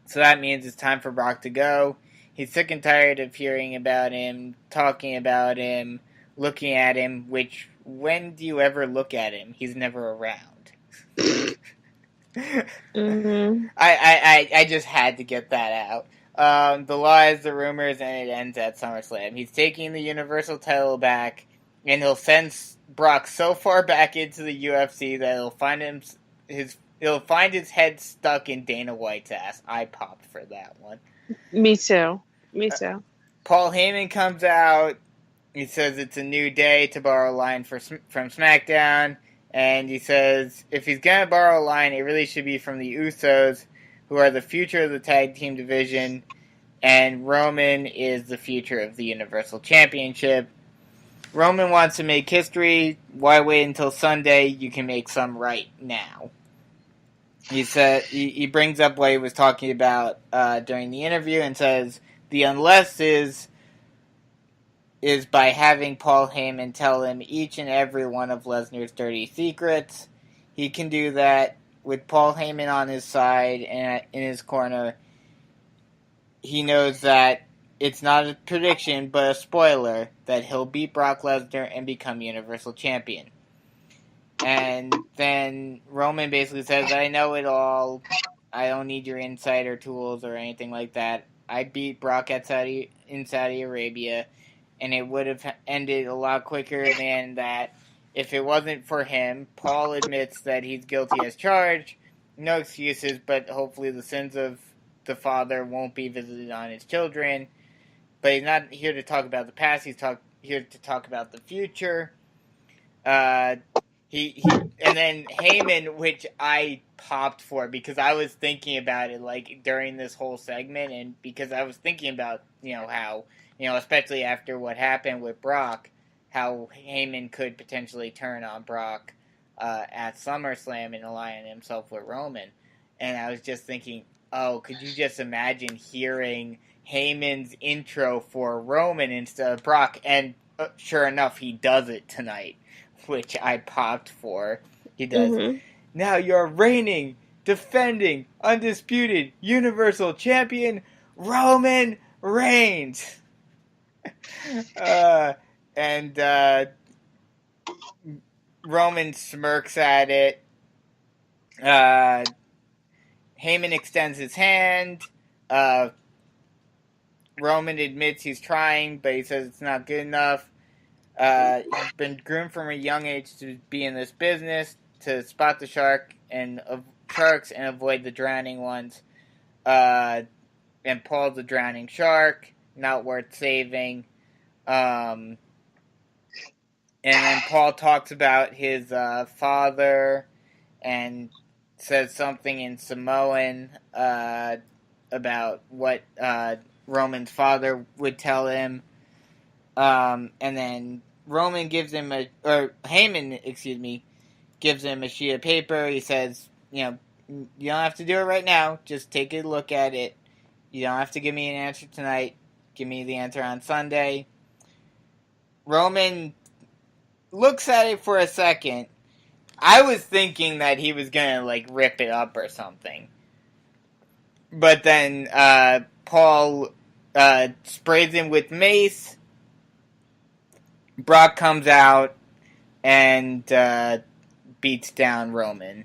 So that means it's time for Brock to go. He's sick and tired of hearing about him, talking about him, looking at him, which, when do you ever look at him? He's never around. Mm-hmm. I just had to get that out. The lies, the rumors, and it ends at SummerSlam. He's taking the Universal title back, and he'll send Brock so far back into the UFC that he'll find his head stuck in Dana White's ass. I popped for that one. Me too. Paul Heyman comes out. He says it's a new day, to borrow a line from SmackDown. And he says, if he's going to borrow a line, it really should be from the Usos, who are the future of the tag team division, and Roman is the future of the Universal Championship. Roman wants to make history. Why wait until Sunday? You can make some right now. He said he brings up what he was talking about during the interview and says the unless is by having Paul Heyman tell him each and every one of Lesnar's dirty secrets. He can do that with Paul Heyman on his side and in his corner. He knows that it's not a prediction, but a spoiler, that he'll beat Brock Lesnar and become Universal Champion. And then Roman basically says, I know it all. I don't need your insider tools or anything like that. I beat Brock in Saudi Arabia, and it would have ended a lot quicker than that if it wasn't for him. Paul admits that he's guilty as charged. No excuses, but hopefully the sins of the father won't be visited on his children. But he's not here to talk about the past. He's here to talk about the future. He and then Heyman, which I popped for because I was thinking about it like during this whole segment, and because I was thinking about how especially after what happened with Brock, how Heyman could potentially turn on Brock at SummerSlam and align himself with Roman, and I was just thinking, oh, could you just imagine hearing Heyman's intro for Roman instead of Brock? And sure enough, he does it tonight, which I popped for. He does. Mm-hmm. Now you're reigning, defending, undisputed Universal Champion, Roman Reigns. And Roman smirks at it. Heyman extends his hand. Roman admits he's trying, but he says it's not good enough. He's been groomed from a young age to be in this business, to spot the sharks and avoid the drowning ones. And Paul's a drowning shark, not worth saving. And then Paul talks about his father and says something in Samoan about what Roman's father would tell him. And then Heyman gives him a sheet of paper. He says, you don't have to do it right now. Just take a look at it. You don't have to give me an answer tonight. Give me the answer on Sunday. Roman looks at it for a second. I was thinking that he was gonna rip it up or something. But then Paul sprays him with mace. Brock comes out and beats down Roman.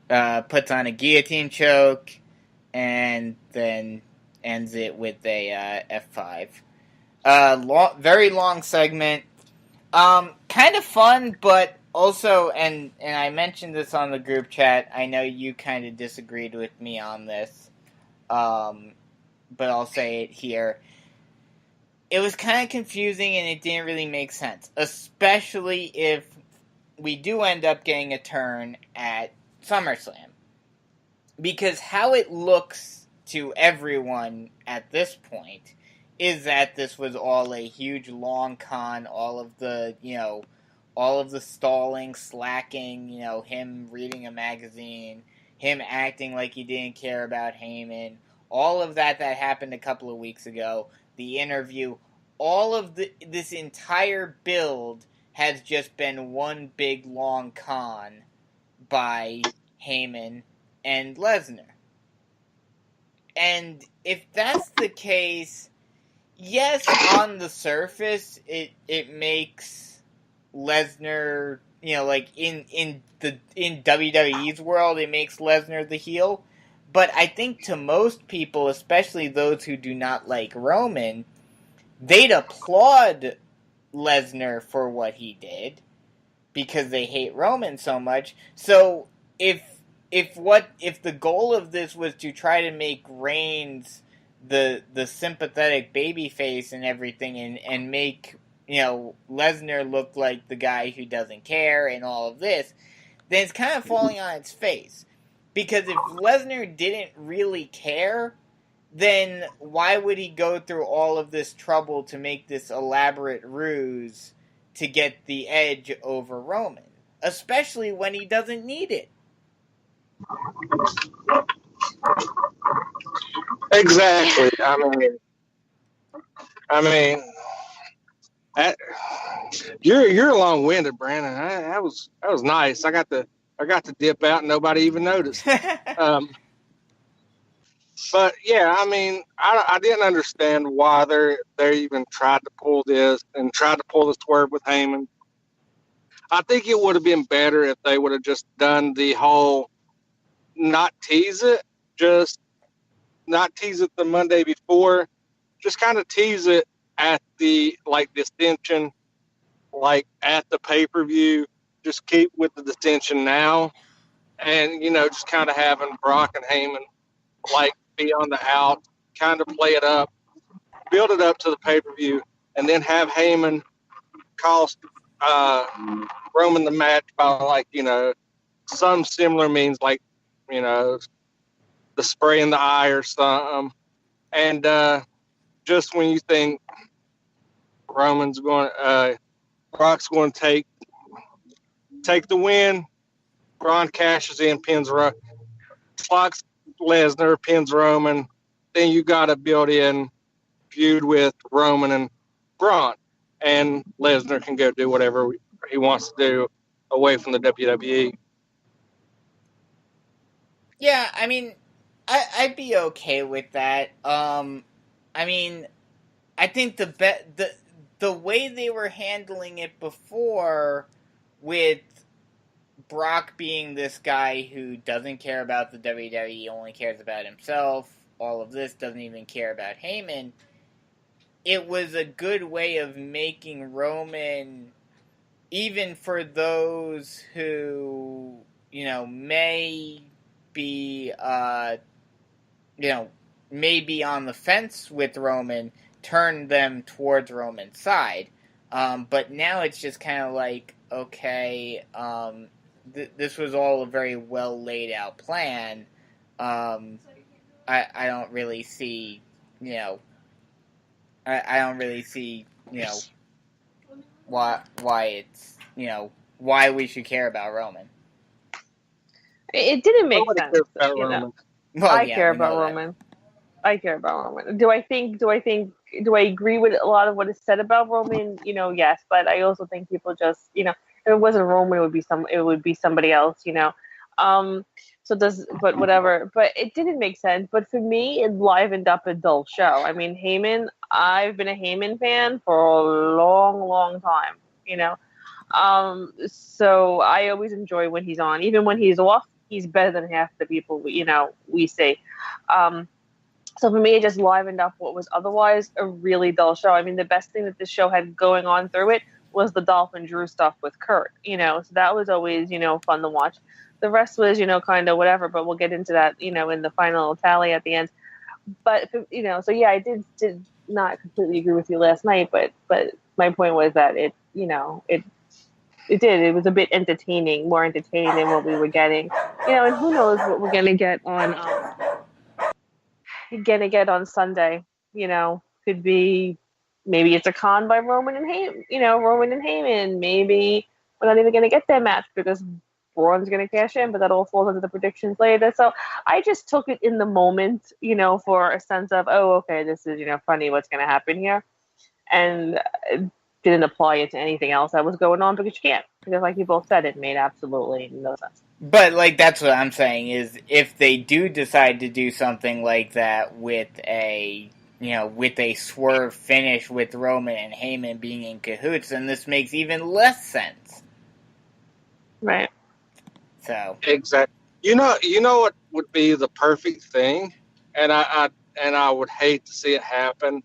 Puts on a guillotine choke and then ends it with a F5. Very long segment. Kind of fun, but also, and I mentioned this on the group chat, I know you kind of disagreed with me on this, but I'll say it here. It was kind of confusing and it didn't really make sense, especially if we do end up getting a turn at SummerSlam. Because how it looks to everyone at this point is that this was all a huge long con, all of the stalling, slacking, him reading a magazine, him acting like he didn't care about Heyman, all of that happened a couple of weeks ago, the interview, all of this entire build has just been one big long con by Heyman and Lesnar. And if that's the case, yes, on the surface, it makes Lesnar, in WWE's world, it makes Lesnar the heel. But I think to most people, especially those who do not like Roman, they'd applaud Lesnar for what he did because they hate Roman so much. So if the goal of this was to try to make Reigns the sympathetic babyface and everything, and make Lesnar look like the guy who doesn't care and all of this, then it's kind of falling on its face. Because if Lesnar didn't really care, then why would he go through all of this trouble to make this elaborate ruse to get the edge over Roman? Especially when he doesn't need it. Exactly. I mean, you're long-winded, Brandon. That was nice. I got to dip out and nobody even noticed. But yeah, I mean, I didn't understand why they even tried to pull this and tried to pull the swerve with Heyman. I think it would have been better if they would have just done the whole not tease it the Monday before, just kind of tease it at the dissension, at the pay-per-view. Just keep with the dissension now, and just kind of having Brock and Heyman be on the out, kind of play it up, build it up to the pay-per-view, and then have Heyman cost Roman the match by some similar means, the spray in the eye or something. And just when you think Brock's going to take the win, Braun cashes in, pins clocks Lesnar, pins Roman, then you got a built-in feud with Roman and Braun, and Lesnar can go do whatever he wants to do away from the WWE. Yeah, I mean, I'd be okay with that. I mean, I think the way they were handling it before, with Brock being this guy who doesn't care about the WWE, only cares about himself, all of this, doesn't even care about Heyman, it was a good way of making Roman, even for those who, may be, maybe on the fence with Roman, turn them towards Roman's side. But now it's just kind of okay, this was all a very well laid out plan. I don't really see, I don't really see, why it's, why we should care about Roman. It didn't make sense. Well, I care about Roman. I care about Roman. Do I agree with a lot of what is said about Roman? Yes, but I also think people just, if it wasn't Roman, it would be somebody else, but whatever. But it didn't make sense. But for me, it livened up a dull show. I mean, Heyman, I've been a Heyman fan for a long, long time, so I always enjoy when he's on. Even when he's off, he's better than half the people we see. So for me, it just livened up what was otherwise a really dull show. I mean, the best thing that this show had going on through it was the Dolph and Drew stuff with Kurt, so that was always, fun to watch. The rest was, kind of whatever, but we'll get into that, in the final tally at the end. But, so yeah, I did not completely agree with you last night, but my point was that it was a bit more entertaining than what we were getting, and who knows what we're going to get on Sunday, could be, maybe it's a con by Roman and Heyman, maybe we're not even going to get that match because Braun's going to cash in, but that all falls into the predictions later. So I just took it in the moment, for a sense of, oh, okay, this is, funny what's going to happen here. And didn't apply it to anything else that was going on because you can't. Because like you both said, it made absolutely no sense. But, that's what I'm saying is if they do decide to do something like that with a swerve finish with Roman and Heyman being in cahoots, then this makes even less sense. Right. So. Exactly. You know what would be the perfect thing? And I would hate to see it happen.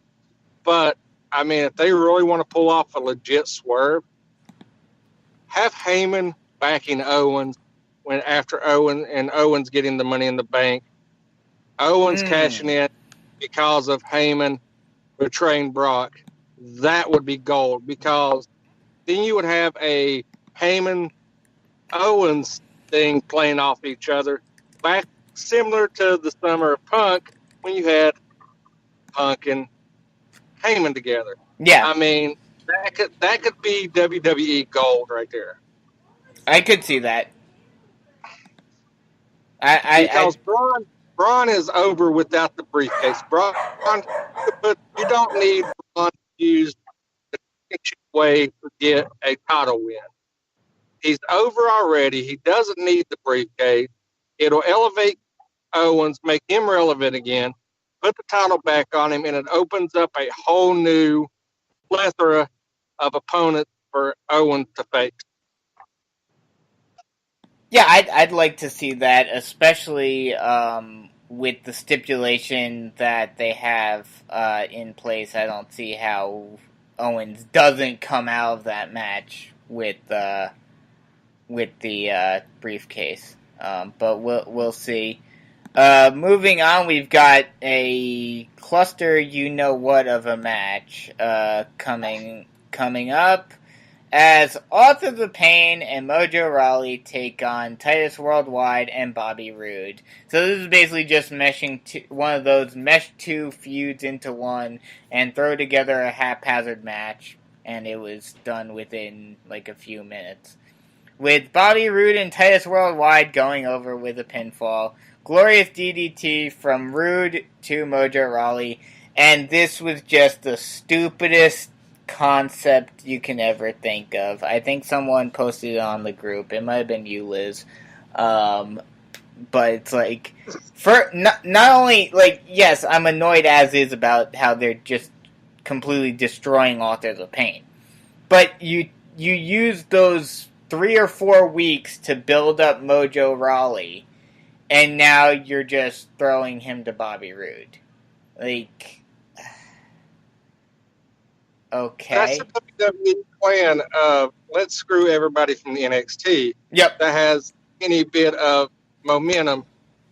But, I mean, if they really want to pull off a legit swerve, have Heyman backing Owens after Owens getting the Money in the Bank. Owens cashing in because of Heyman betraying Brock. That would be gold because then you would have a Heyman Owens things playing off each other. Back similar to the Summer of Punk when you had Punk and Heyman together. Yeah, I mean, that could be WWE gold right there. I could see that. Because Braun is over without the briefcase. Braun, but you don't need Braun to use the way to get a title win. He's over already. He doesn't need the briefcase. It'll elevate Owens, make him relevant again, put the title back on him, and it opens up a whole new plethora of opponents for Owens to face. Yeah, I'd like to see that, especially with the stipulation that they have in place. I don't see how Owens doesn't come out of that match with the briefcase. But we'll see. Moving on, we've got a cluster, you know what, of a match coming up. As Authors of Pain and Mojo Rawley take on Titus Worldwide and Bobby Roode. So this is basically just meshing one of those mesh two feuds into one and throw together a haphazard match. And it was done within like a few minutes. With Bobby Roode and Titus Worldwide going over with a pinfall. Glorious DDT from Roode to Mojo Rawley. And this was just the stupidest concept you can ever think of. I think someone posted it on the group. It might have been you, Liz. But it's like, for not only, like, yes, I'm annoyed as is about how they're just completely destroying Authors of Pain. But you use those 3 or 4 weeks to build up Mojo Rawley, and now you're just throwing him to Bobby Roode. Like, okay. That's the WWE plan of let's screw everybody from the NXT. Yep. That has any bit of momentum.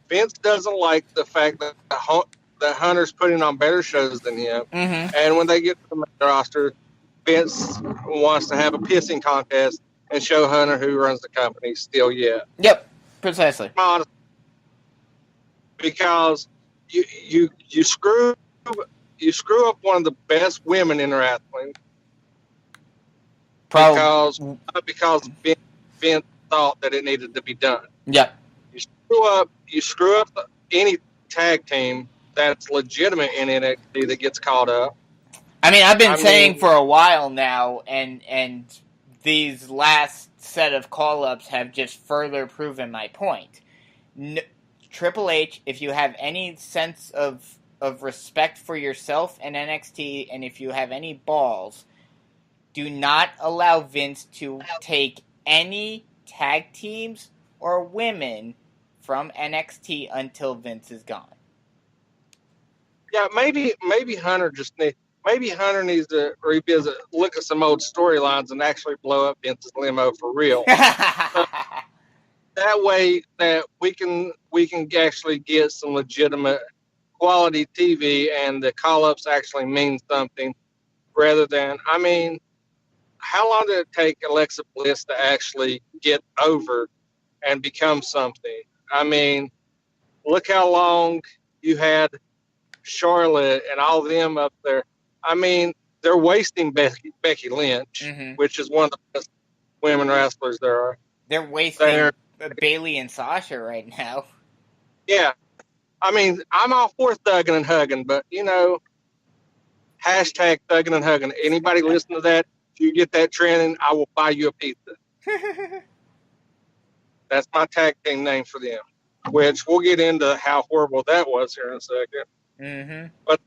Vince doesn't like the fact that the Hunter's putting on better shows than him. Mm-hmm. And when they get to the main roster, Vince wants to have a pissing contest and show Hunter who runs the company still yet. Yep, precisely. Honestly. Because you screw up one of the best women in wrestling. Probably. Because Vince thought that it needed to be done. Yep. You screw up any tag team that's legitimate in NXT that gets caught up. I mean, I've been saying for a while now, and these last set of call-ups have just further proven my point. Triple H, if you have any sense of respect for yourself and NXT, and if you have any balls, do not allow Vince to take any tag teams or women from NXT until Vince is gone. Yeah, maybe Hunter needs to revisit, look at some old storylines and actually blow up Vince's limo for real. That way that we can actually get some legitimate quality TV and the call-ups actually mean something rather than, I mean, how long did it take Alexa Bliss to actually get over and become something? I mean, look how long you had Charlotte and all of them up there. I mean, they're wasting Becky Lynch, mm-hmm. which is one of the best women wrestlers there are. They're wasting Bayley and Sasha right now. Yeah. I mean, I'm all for thugging and hugging, but, you know, hashtag thugging and hugging. Anybody listen to that? If you get that trending, I will buy you a pizza. That's my tag team name for them, which we'll get into how horrible that was here in a second. Mm-hmm. But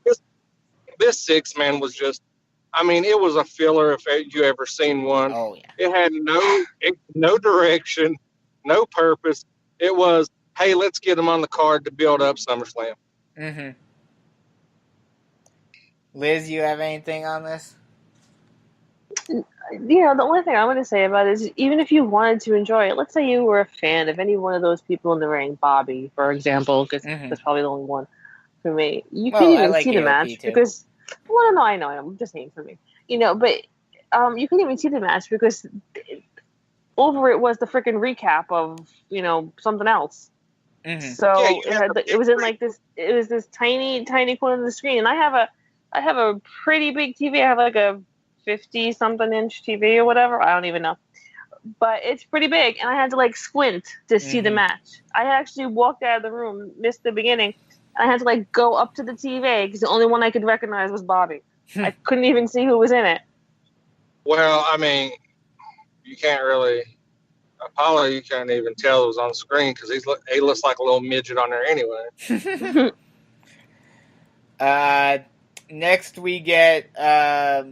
this 6-man was just, I mean, it was a filler if you ever seen one. Oh, yeah. It had no direction, no purpose. It was, hey, let's get them on the card to build up SummerSlam. Mm-hmm. Liz, you have anything on this? Yeah, the only thing I want to say about it is even if you wanted to enjoy it, let's say you were a fan of any one of those people in the ring, Bobby, for example, because that's probably the only one for me. You couldn't even see the match because, well, no, I'm just saying for me, you know, but you couldn't even see the match because over it was the freaking recap of something else. Mm-hmm. So it was in like this. It was this tiny corner of the screen, and I have a pretty big TV. I have like a 50-something inch TV or whatever. I don't even know, but it's pretty big, and I had to like squint to see the match. I actually walked out of the room, missed the beginning, and I had to like go up to the TV because the only one I could recognize was Bobby. I couldn't even see who was in it. Well, I mean, you can't really. Apollo, you can't even tell it was on the screen because he looks like a little midget on there anyway. Next we get that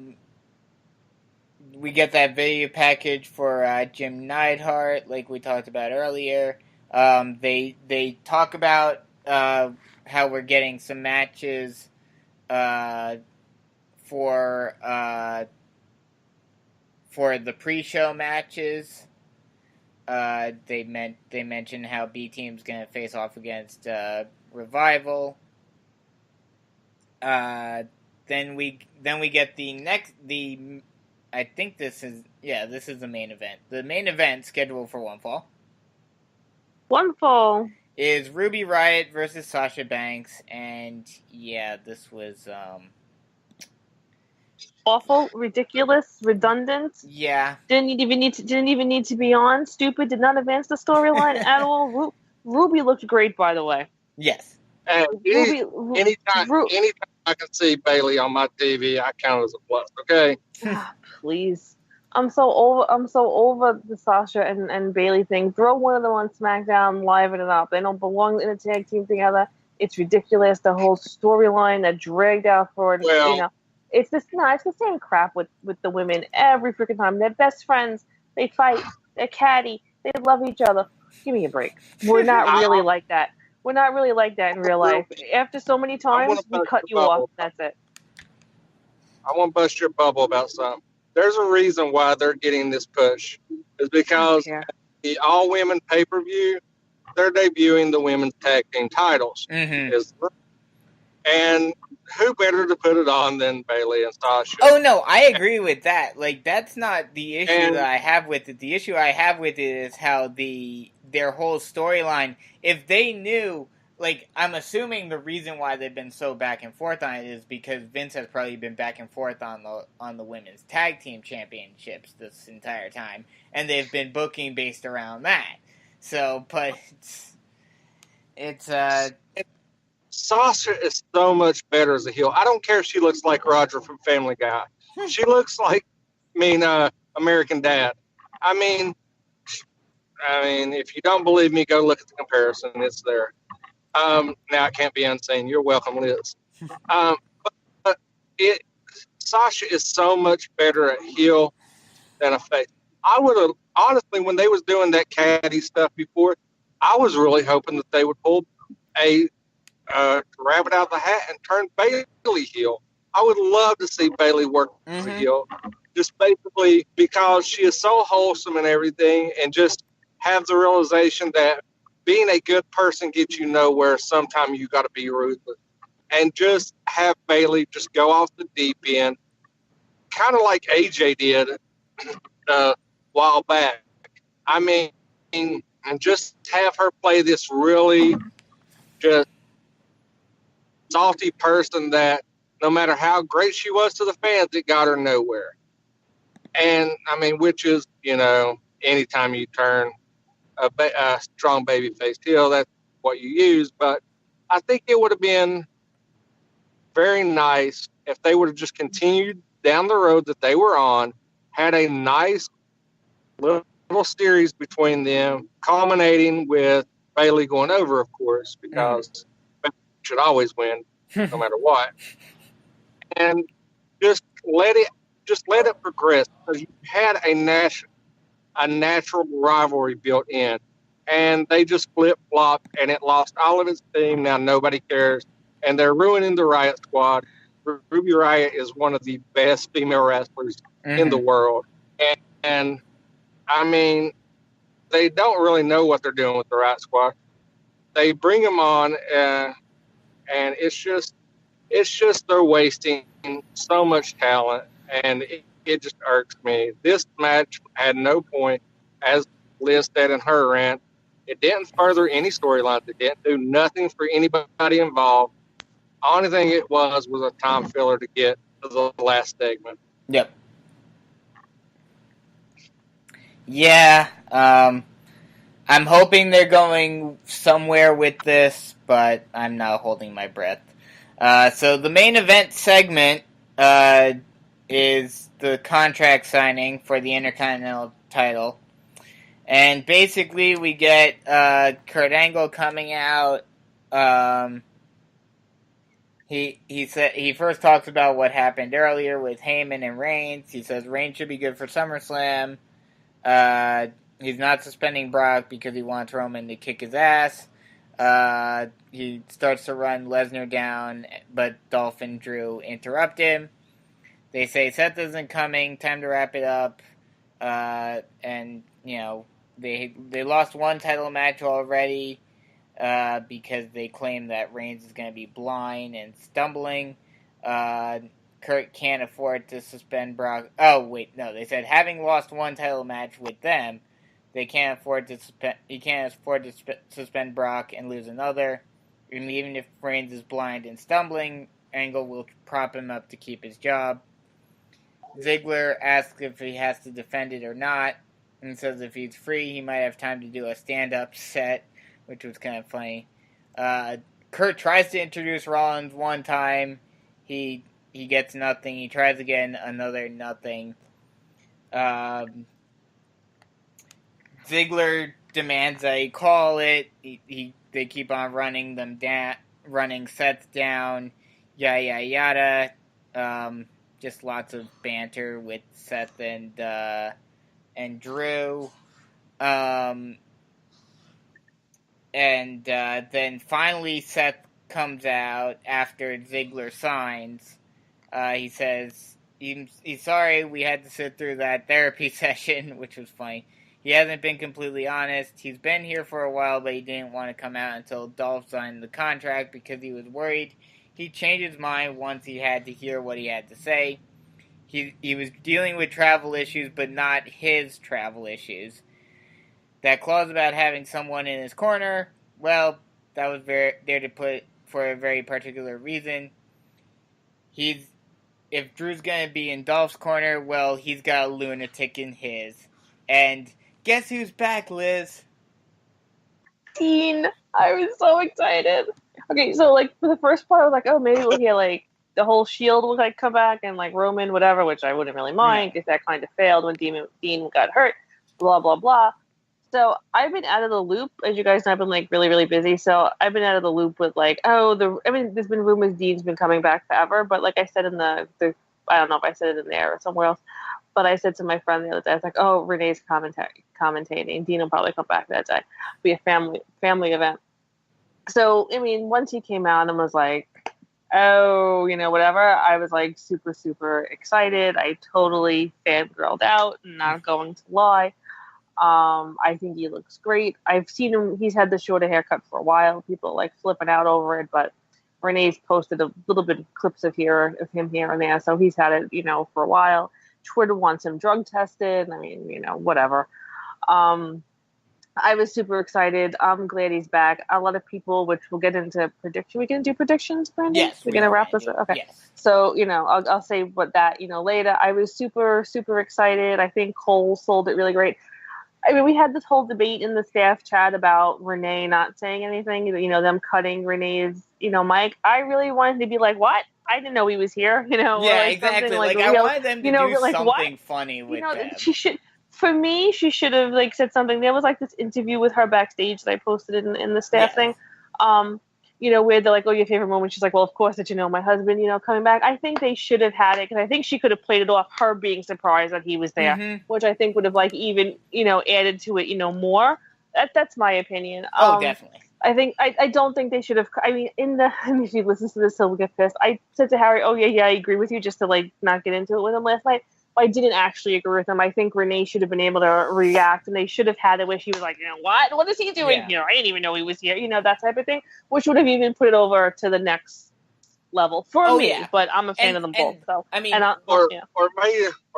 video package for Jim Neidhart, like we talked about earlier. They talk about how we're getting some matches for the pre-show matches. They mentioned how B Team's gonna face off against Revival. Then we get I think this is the main event. The main event scheduled for One Fall. One Fall is Ruby Riott versus Sasha Banks, and this was awful, ridiculous, redundant. Yeah, didn't even need to be on. Stupid. Did not advance the storyline at all. Ruby looked great, by the way. Yes. Anytime I can see Bayley on my TV, I count as a plus. Okay. Please. I'm so over the Sasha and Bayley thing. Throw one of them on SmackDown, liven it up. They don't belong in a tag team together. It's ridiculous. The whole storyline that dragged out for it. Well, it's the same crap with the women every freaking time. They're best friends. They fight. They're catty. They love each other. Give me a break. We're not really like that. We're not really like that in real life. After so many times, we cut you off. That's it. I want to bust your bubble about something. There's a reason why they're getting this push. It's because the all-women pay-per-view, they're debuting the women's tag team titles. Mm-hmm. And who better to put it on than Bayley and Sasha? Oh, no, I agree with that. Like, that's not the issue that I have with it. The issue I have with it is how their whole storyline, if they knew, like, I'm assuming the reason why they've been so back and forth on it is because Vince has probably been back and forth on the women's tag team championships this entire time, and they've been booking based around that. So, but it's Sasha is so much better as a heel. I don't care if she looks like Roger from Family Guy. She looks like, American Dad. I mean, if you don't believe me, go look at the comparison. It's there. Now I can't be unseen. You're welcome, Liz. But Sasha is so much better at heel than a face. I would have, honestly, when they was doing that caddy stuff before, I was really hoping that they would pull a rabbit out of the hat and turn Bayley heel. I would love to see Bayley work as a heel, just basically because she is so wholesome and everything, and just have the realization that being a good person gets you nowhere. Sometimes you got to be ruthless, and just have Bayley just go off the deep end, kind of like AJ did a while back. I mean, and just have her play this really just salty person that no matter how great she was to the fans, it got her nowhere. And which is, anytime you turn a strong babyface heel, that's what you use. But I think it would have been very nice if they would have just continued down the road that they were on, had a nice little series between them, culminating with Bayley going over, of course, because Bayley should always win, no matter what. And just let it progress, because you had a natural rivalry built in, and they just flip-flopped, and it lost all of its steam. Now nobody cares, and they're ruining the Riott Squad. Ruby Riott is one of the best female wrestlers in the world, and they don't really know what they're doing with the Riott Squad. They bring them on, and it's just they're wasting so much talent, and it just irks me. This match had no point. as Liz said in her rant, it didn't further any storylines. It didn't do nothing for anybody involved. Only thing it was a time filler to get to the last segment. Yep. Yeah, I'm hoping they're going somewhere with this, but I'm not holding my breath. So the main event segment is the contract signing for the Intercontinental title. And basically we get Kurt Angle coming out. He first talks about what happened earlier with Heyman and Reigns. He says Reigns should be good for SummerSlam. He's not suspending Brock because he wants Roman to kick his ass. He starts to run Lesnar down, but Dolph and Drew interrupt him. They say Seth isn't coming, time to wrap it up. And, you know, they lost one title match already because they claim that Reigns is going to be blind and stumbling. Kurt can't afford to suspend Brock. Oh, wait, no, they said having lost one title match with them, he can't afford to suspend Brock and lose another. And even if Reigns is blind and stumbling, Angle will prop him up to keep his job. Ziggler asks if he has to defend it or not, and says if he's free, he might have time to do a stand-up set, which was kind of funny. Kurt tries to introduce Rollins one time. He gets nothing. He tries again, another nothing. Ziggler demands that he call it. They keep on running them down, running Seth down, yada yada. Just lots of banter with Seth and Drew. And then finally Seth comes out after Ziggler signs. He says he's sorry we had to sit through that therapy session, which was funny. He hasn't been completely honest. He's been here for a while, but he didn't want to come out until Dolph signed the contract because he was worried he'd change his mind once he had to hear what he had to say. He was dealing with travel issues, but not his travel issues. That clause about having someone in his corner, well, that was there to put for a very particular reason. If Drew's going to be in Dolph's corner, well, he's got a lunatic in his. And guess who's back, Liz? Dean. I was so excited. Okay, so, like, for the first part, I was like, oh, maybe we'll hear, like, the whole Shield will, like, come back and, like, Roman, whatever, which I wouldn't really mind because that kind of failed when Dean got hurt, blah, blah, blah. So I've been out of the loop. As you guys know, I've been, like, really, really busy. So I've been out of the loop with, like, there's been rumors Dean's been coming back forever. But like I said in the I don't know if I said it in there or somewhere else, but I said to my friend the other day, I was like, oh, Renee's commentating. Dean will probably come back that day. It'll be a family event. So, I mean, once he came out and was like, oh, you know, whatever, I was, like, super, super excited. I totally fangirled out, not going to lie. I think he looks great. I've seen him. He's had the shorter haircut for a while. People like flipping out over it, but Renee's posted a little bit of clips of him here and there. So he's had it, you know, for a while. Twitter wants him drug tested. I mean, you know, whatever. I was super excited. I'm glad he's back. A lot of people, which we'll get into prediction. We can do predictions, Brandon? Yes. We're going to wrap this up? Okay. Yes. So, you know, I'll say what that, you know, later. I was super, super excited. I think Cole sold it really great. I mean, we had this whole debate in the staff chat about Renee not saying anything, you know, them cutting Renee's, you know, mic. I really wanted to be like, what? I didn't know he was here, you know. Yeah, like exactly. Like I wanted them to you know, do like, something what? funny with them. She should have, like, said something. There was, like, this interview with her backstage that I posted in the staff thing. You know, where they're like, oh, your favorite moment. She's like, well, of course, that, you know, my husband, you know, coming back. I think they should have had it because I think she could have played it off her being surprised that he was there, which I think would have, like, even, you know, added to it, you know, more. That's my opinion. Definitely. I think I don't think they should have. I mean, if he listens to this, he'll get pissed. I said to Harry, "Oh yeah, I agree with you," just to like not get into it with him last night. But I didn't actually agree with him. I think Renee should have been able to react, and they should have had it where she was like, "You know what? What is he doing? Yeah. You know, I didn't even know he was here. You know, that type of thing." Which would have even put it over to the next level for Oh, me. yeah. But I'm a fan of them both. So I mean, or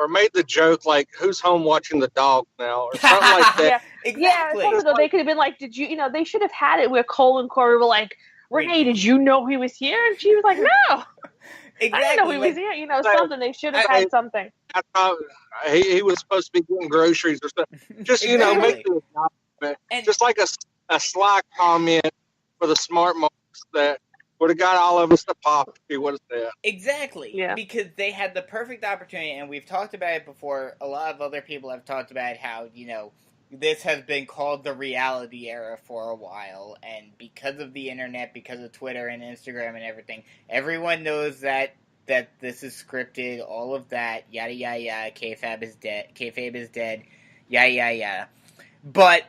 made the joke like, "Who's home watching the dog now?" or something like that. Yeah, exactly. Yeah, they could have been like, "Did you? They should have had it where Cole and Corey were like, Renee, did you know he was here?" And she was like, "No, Exactly. I didn't know he was here." Something they should have had something. I thought he was supposed to be getting groceries or something. Just Exactly. make it just like a sly comment for the smart marks that would have got all of us to pop if he would have said. Exactly. Yeah. Because they had the perfect opportunity, and we've talked about it before. A lot of other people have talked about how, this has been called the reality era for a while, and because of the internet, because of Twitter and Instagram and everything, everyone knows that this is scripted, all of that, yada, yada, yada, kayfabe is dead, yada, yada, yada. But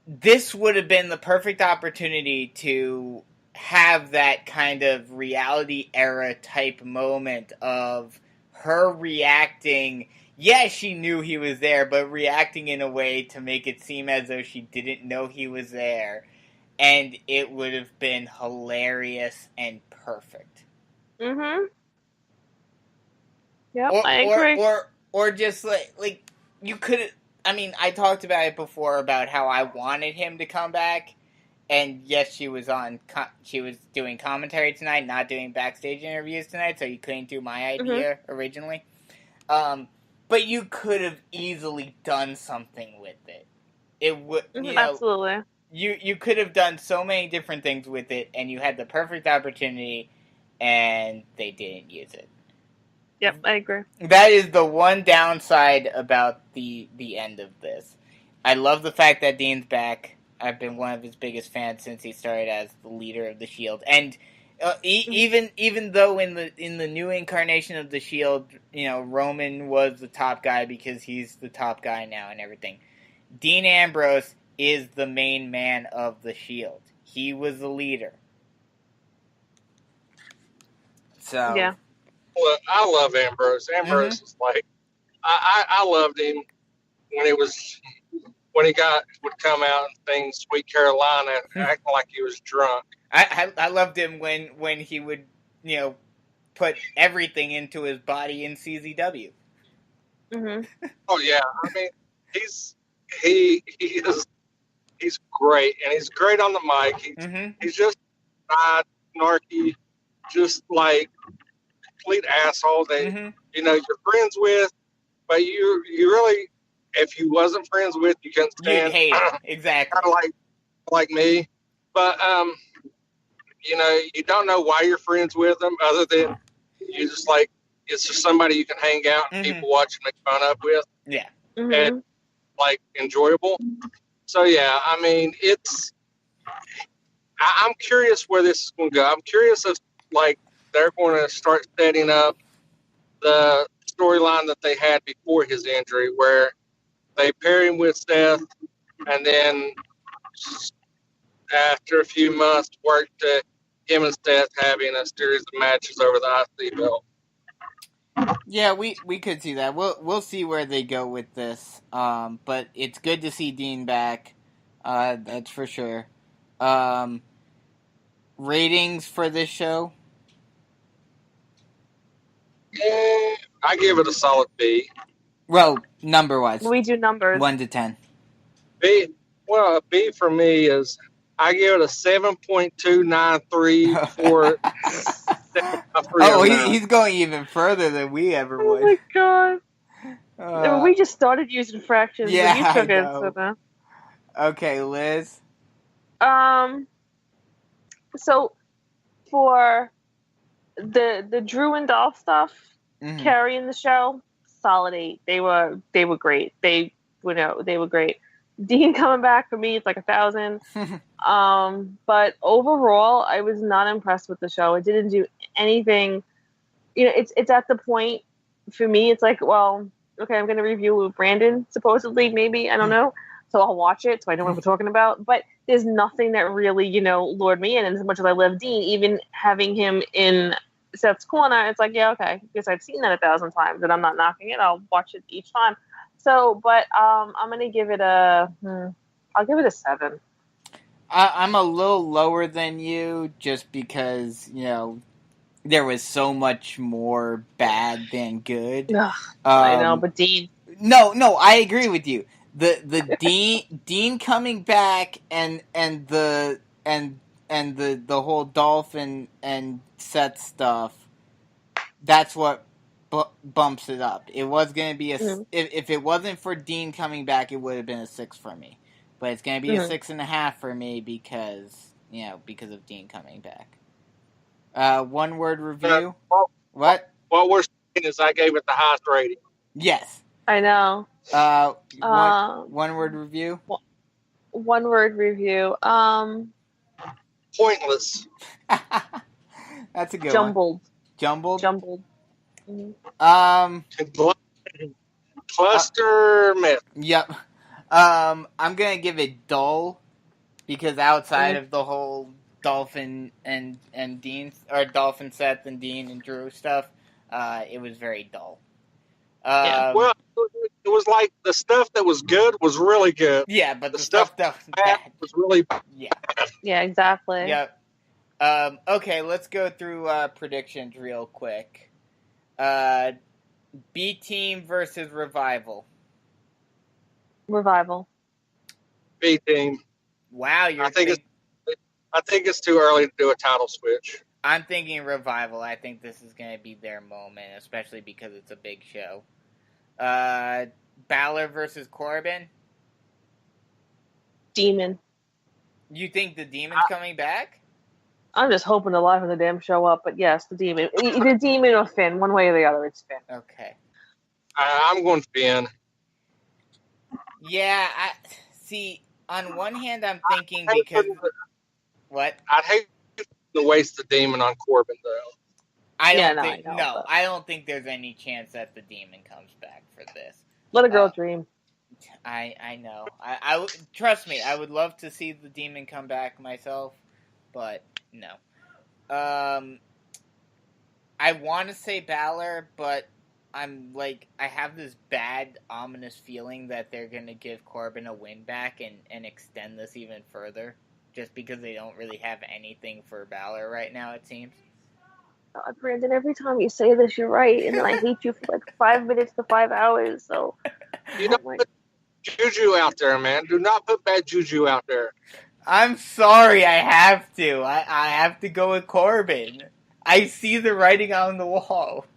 this would have been the perfect opportunity to have that kind of reality era type moment of her reacting. Yeah, she knew he was there, but reacting in a way to make it seem as though she didn't know he was there. And it would have been hilarious and perfect. Mm-hmm. Yep, I agree. Or just like you could. I mean, I talked about it before about how I wanted him to come back, and yes, she was doing commentary tonight, not doing backstage interviews tonight, so you couldn't do my idea originally. But you could have easily done something with it. It would, absolutely. You could have done so many different things with it, and you had the perfect opportunity, and they didn't use it. Yep, I agree. That is the one downside about the end of this. I love the fact that Dean's back. I've been one of his biggest fans since he started as the leader of the Shield, and even though in the new incarnation of the Shield, Roman was the top guy because he's the top guy now and everything. Dean Ambrose is the main man of the Shield. He was the leader. So yeah. Well, I love Ambrose. Ambrose is like, I loved him when he would come out and sing "Sweet Carolina," acting like he was drunk. I loved him when he would put everything into his body in CZW. Mm-hmm. Oh yeah, I mean he's great, and he's great on the mic. He's just not snarky, just like complete asshole that you're friends with, but you really, if you wasn't friends with, you couldn't stand. You'd hate him. Exactly. Kind of like me, but you don't know why you're friends with them, other than you just like it's just somebody you can hang out and people watch and make fun of with. Yeah. And like enjoyable. So yeah, I mean I'm curious where this is going to go. I'm curious if like they're going to start setting up the storyline that they had before his injury, where they pair him with Seth, and then after a few months, work to him and Seth having a series of matches over the IC belt. Yeah, we could see that. We'll see where they go with this. But it's good to see Dean back. That's for sure. Ratings for this show? I give it a solid B. Well, number-wise. We do numbers. 1 to 10. B. Well, a B for me is I give it a 7.293 for. He's going even further than we ever would. Oh my god! We just started using fractions. Yeah, you took I it. know. Okay, Liz. So for the Drew and Dolph stuff, carrying the show, solid 8. They were great. They were great. Dean coming back for me, it's like 1,000. But overall, I was not impressed with the show. It didn't do anything. It's at the point for me. It's like, well, okay, I'm going to review with Brandon, supposedly, maybe, I don't know. So I'll watch it, so I know what we're talking about. But there's nothing that really, lured me in. And as much as I love Dean, even having him in Seth's corner, it's like, yeah, okay, because I've seen that 1,000 times, and I'm not knocking it. I'll watch it each time. So, but I'm gonna give it I'll give it a 7. I'm a little lower than you, just because there was so much more bad than good. Ugh, I know, but Dean. No, I agree with you. The Dean coming back and the whole Dolphin and Seth stuff. That's what bumps it up. It was gonna be if it wasn't for Dean coming back, it would have been a 6 for me. But it's gonna be a 6.5 for me because of Dean coming back. 1 word review. What we're saying is I gave it the highest rating. Yes. I know. 1 word review. 1 word review. Pointless. That's a good jumbled. One. Jumbled. Mm-hmm. Cluster myth. Yep. I'm gonna give it dull because outside of the whole Dolphin and Dean, or Dolphin Seth and Dean and Drew stuff, it was very dull. Well, it was like the stuff that was good was really good. Yeah, but the stuff that was bad was really bad. Yeah, exactly. Yep. Okay, let's go through predictions real quick. B Team versus Revival. Revival. B Team. Wow, I think it's too early to do a title switch. I'm thinking Revival. I think this is going to be their moment, especially because it's a big show. Balor versus Corbin. Demon. You think the Demon's coming back? I'm just hoping the Live of the Damn show up, but yes, the Demon. Either Demon or Finn. One way or the other, it's Finn. Okay. I'm going Finn. Yeah, see, on one hand, I'm thinking because... What? I'd hate to waste the Demon on Corbin, though. I don't think there's any chance that the Demon comes back for this. Let a girl dream. I know. I trust me. I would love to see the Demon come back myself, but no. I want to say Balor, but I'm like, I have this bad, ominous feeling that they're gonna give Corbin a win back and extend this even further, just because they don't really have anything for Balor right now. It seems. God, Brandon, every time you say this, you're right, and then I hate you for like 5 minutes to 5 hours. So you don't put juju out there, man. Do not put bad juju out there. I'm sorry, I have to. I have to go with Corbin. I see the writing on the wall.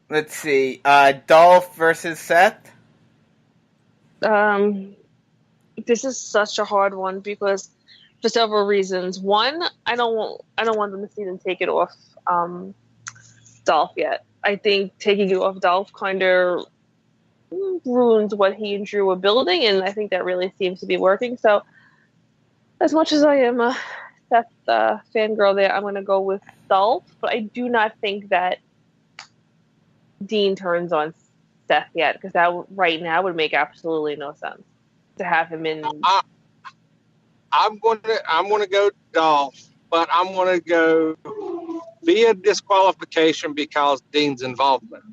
Let's see. Dolph versus Seth. This is such a hard one because for several reasons. One, I don't want them to see them take it off Dolph yet. I think taking it off Dolph kind of ruins what he and Drew were building, and I think that really seems to be working. So, as much as I am a Seth fangirl there, I'm going to go with Dolph, but I do not think that Dean turns on Seth yet, because that right now would make absolutely no sense to have him in. I'm going to go Dolph, but I'm going to go via disqualification because Dean's involvement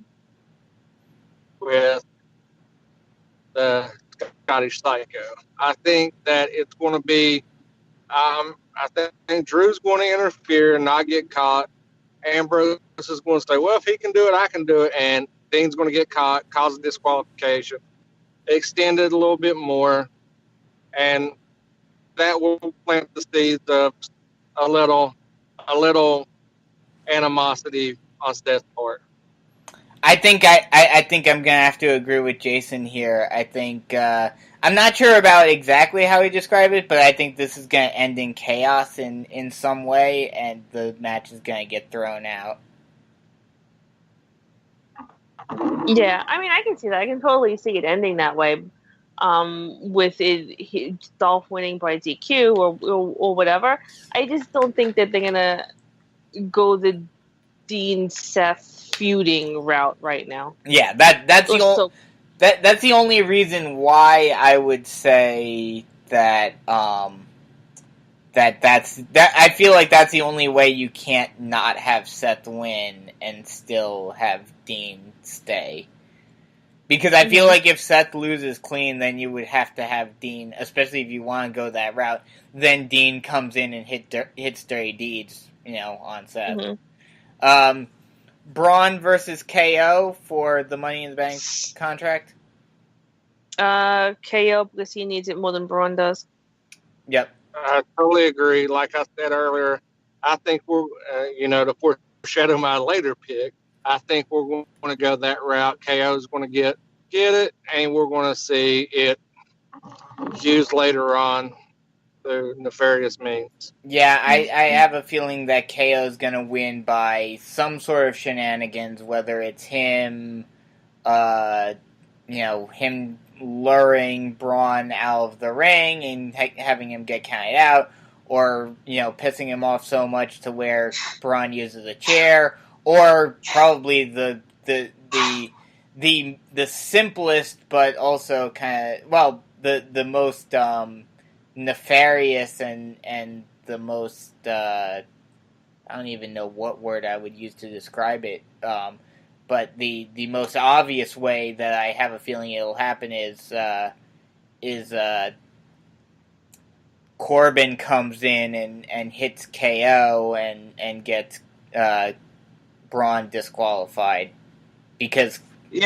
with the Scottish Psycho. I think that it's going to be. I think Drew's going to interfere and not get caught. Ambrose is going to say, "Well, if he can do it, I can do it," and Dean's going to get caught, cause a disqualification, extend it a little bit more, and that will plant the seeds of a little animosity on Seth's part. I think I'm gonna have to agree with Jason here. I think I'm not sure about exactly how he described it, but I think this is gonna end in chaos in some way, and the match is gonna get thrown out. Yeah, I mean, I can see that. I can totally see it ending that way, with Dolph winning by DQ or whatever. I just don't think that they're gonna go the Dean Seth feuding route right now. Yeah, that's the only reason why I would say that I feel like that's the only way you can't not have Seth win and still have Dean stay. Because I feel like if Seth loses clean, then you would have to have Dean, especially if you want to go that route. Then Dean comes in and hits Dirty Deeds, on Seth. Braun versus KO for the Money in the Bank contract. KO, because he needs it more than Braun does. Yep. I totally agree. Like I said earlier, I think we're, to foreshadow my later pick, I think we're going to go that route. KO is going to get it, and we're going to see it used later on through nefarious means. Yeah, I have a feeling that KO is going to win by some sort of shenanigans, whether it's him, him luring Braun out of the ring and having him get counted out, or, pissing him off so much to where Braun uses a chair, or probably the simplest but also kind of, the most nefarious and the most I don't even know what word I would use to describe it, but the most obvious way that I have a feeling it'll happen is Corbin comes in and hits KO and gets Braun disqualified because he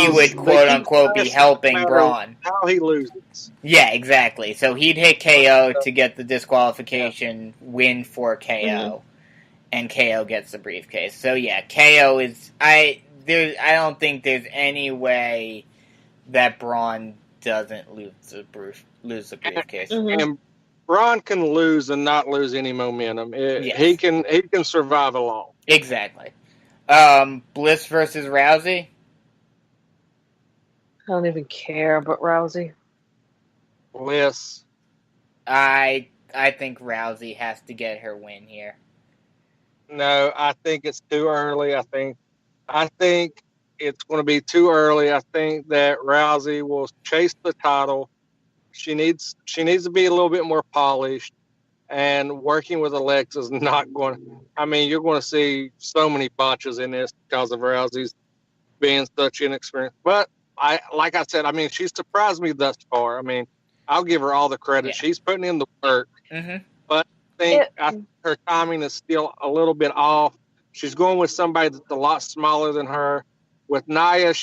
would quote unquote be helping Braun. How he loses. Yeah, exactly. So he'd hit KO to get the disqualification win for KO, and KO gets the briefcase. So yeah, KO is I don't think there's any way that Braun doesn't lose the briefcase. And Braun can lose and not lose any momentum. Yes. He can survive alone. Exactly. Bliss versus Rousey. I don't even care about Rousey. Bliss. I think Rousey has to get her win here. No, I think it's too early. I think it's going to be too early. I think that Rousey will chase the title. She needs to be a little bit more polished, and working with Alexa is not going. I mean, you're going to see so many botches in this because of Rousey's being such inexperienced. But like I said, I mean, she's surprised me thus far. I mean, I'll give her all the credit. Yeah. She's putting in the work. But I think her timing is still a little bit off. She's going with somebody that's a lot smaller than her. With Nia,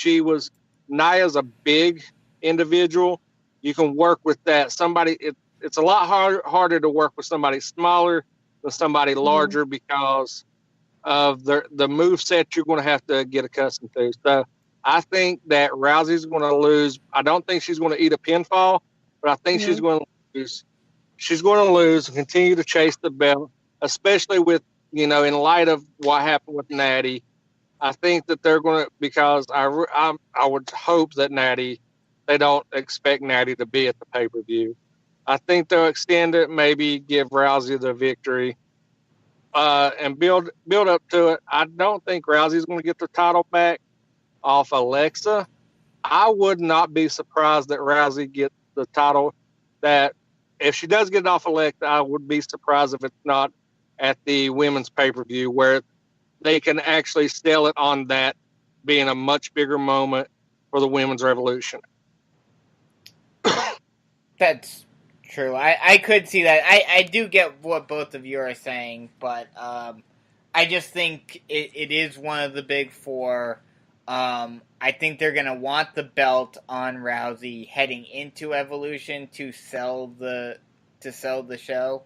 Nia's a big individual. You can work with that. It's a lot harder to work with somebody smaller than somebody larger because of the move set you're going to have to get accustomed to. So I think that Rousey's going to lose. I don't think she's going to eat a pinfall, but I think she's going to lose. She's going to lose and continue to chase the belt, especially with, in light of what happened with Natty. I think that they're going to, because I would hope that they don't expect Natty to be at the pay-per-view. I think they'll extend it, maybe give Rousey the victory, and build up to it. I don't think Rousey's going to get the title back off Alexa. I would not be surprised that Rousey gets the title. That if she does get it off Alexa, I would be surprised if it's not at the women's pay-per-view, where they can actually sell it on that being a much bigger moment for the women's revolution. That's true. I could see that. I do get what both of you are saying, but I just think it is one of the big four. I think they're going to want the belt on Rousey heading into Evolution to sell the show.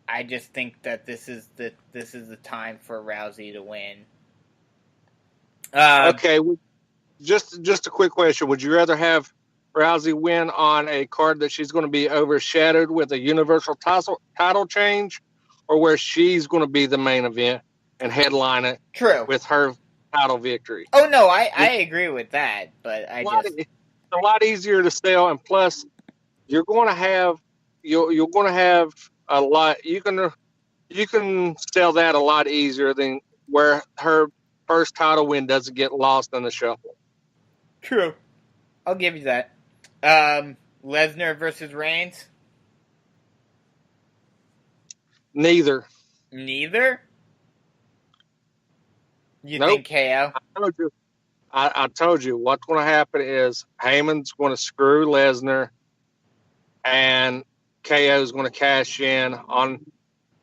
I just think that this is the time for Rousey to win. Okay, just a quick question. Would you rather have Rousey win on a card that she's going to be overshadowed with a Universal title change, or where she's going to be the main event and headline it with her title victory? Oh, no, I agree with that, but it's a lot easier to sell, and plus you're going to have a lot. You can sell that a lot easier than where her first title win doesn't get lost in the shuffle. True. I'll give you that. Lesnar versus Reigns? Neither? You think KO? I told you what's going to happen is Heyman's going to screw Lesnar, and KO is going to cash in on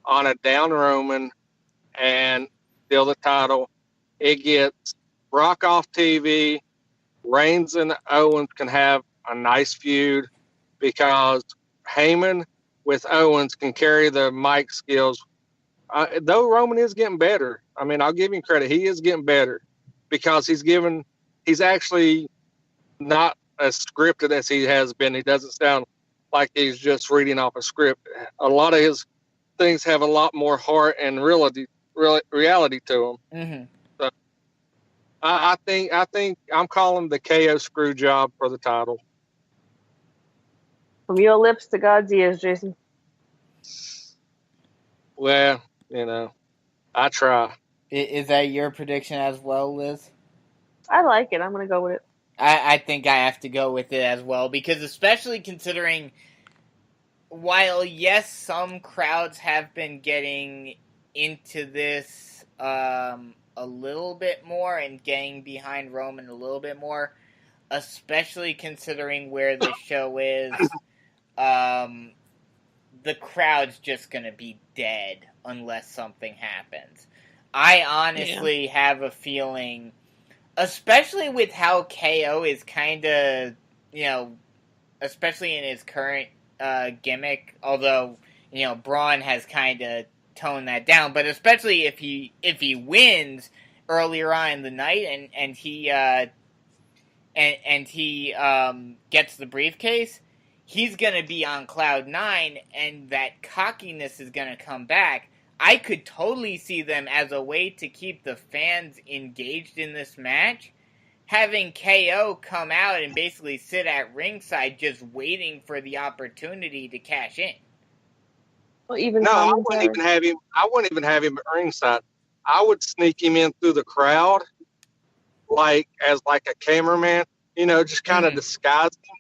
a down Roman and steal the title. It gets Brock off TV. Reigns and Owens can have a nice feud because Heyman with Owens can carry the mic skills. Though Roman is getting better. I mean, I'll give him credit. He is getting better because he's actually not as scripted as he has been. He doesn't sound like he's just reading off a script. A lot of his things have a lot more heart and reality to them. Mm-hmm. So I think I'm calling the KO screw job for the title. From your lips to God's ears, Jason. Well, I try. Is that your prediction as well, Liz? I like it. I'm going to go with it. I think I have to go with it as well, because especially considering, while yes, some crowds have been getting into this a little bit more and getting behind Roman a little bit more, especially considering where the show is, the crowd's just going to be dead unless something happens. I honestly have a feeling, especially with how KO is kind of, especially in his current gimmick, although, Braun has kind of toned that down, but especially if he wins earlier on in the night and he gets the briefcase, he's going to be on cloud 9, and that cockiness is going to come back. I could totally see them, as a way to keep the fans engaged in this match, having KO come out and basically sit at ringside just waiting for the opportunity to cash in. Well, even no, I wouldn't even have him at ringside. I would sneak him in through the crowd, as a cameraman, just kind of disguise him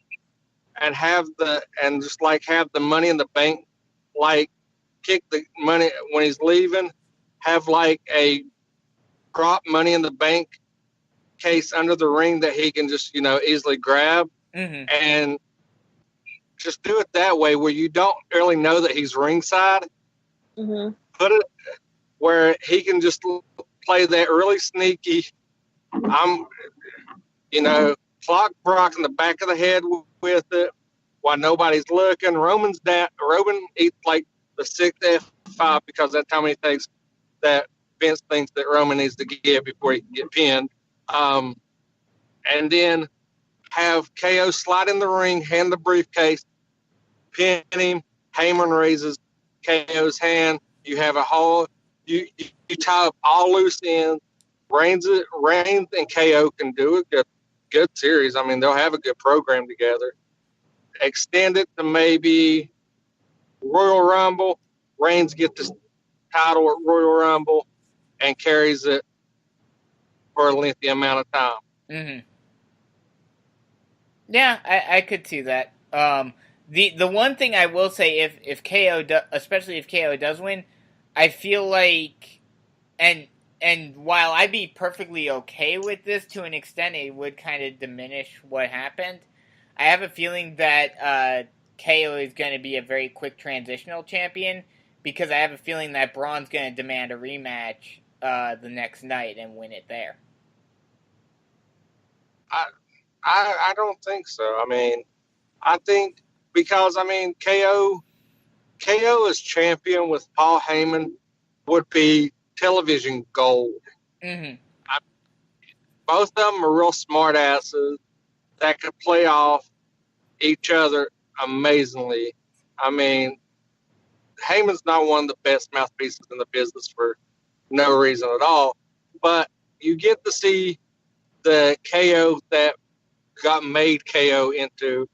and have the Money in the Bank, kick the money when he's leaving, have a prop Money in the Bank case under the ring that he can just, easily grab, and just do it that way where you don't really know that he's ringside. Mm-hmm. Put it where he can just play that really sneaky, clock Brock in the back of the head with it while nobody's looking. Roman eats the 6th F5 because that's how many things that Vince thinks that Roman needs to get before he can get pinned. And then have KO slide in the ring, hand the briefcase, pin him. Heyman raises KO's hand. You have you tie up all loose ends. Reigns and KO can do a good series. I mean, they'll have a good program together. Extend it to maybe Royal Rumble. Reigns gets the title at Royal Rumble and carries it for a lengthy amount of time. Mm-hmm. Yeah, I could see that. The one thing I will say, if KO especially if KO does win, I feel like, and while I'd be perfectly okay with this to an extent, it would kind of diminish what happened. I have a feeling that KO is going to be a very quick transitional champion, because I have a feeling that Braun's going to demand a rematch the next night and win it there. I don't think so. I mean, I think because, KO as champion with Paul Heyman would be television gold. Mm-hmm. Both of them are real smart asses that could play off each other amazingly. I mean, Heyman's not one of the best mouthpieces in the business for no reason at all, but you get to see the KO that got made KO into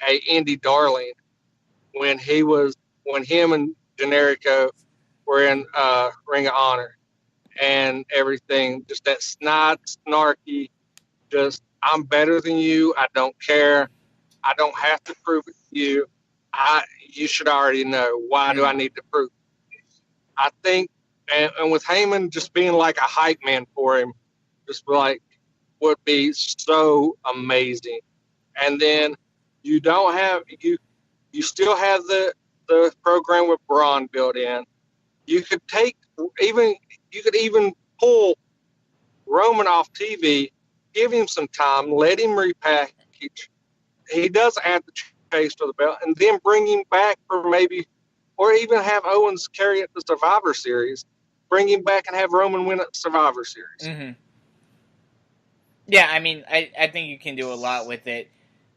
a indie darling when him and Generico were in Ring of Honor and everything. Just that snarky, just, I'm better than you. I don't care. I don't have to prove it to you. You should already know. Why do I need to prove it? I think, and with Heyman just being like a hype man for him, just like, would be so amazing. And then you don't have you still have the program with Braun built in. You could even pull Roman off TV, give him some time, let him repackage. He does add the chase to the belt, and then bring him back for maybe, or even have Owens carry it to Survivor Series. Bring him back and have Roman win at Survivor Series. Mm-hmm. Yeah, I mean, I think you can do a lot with it.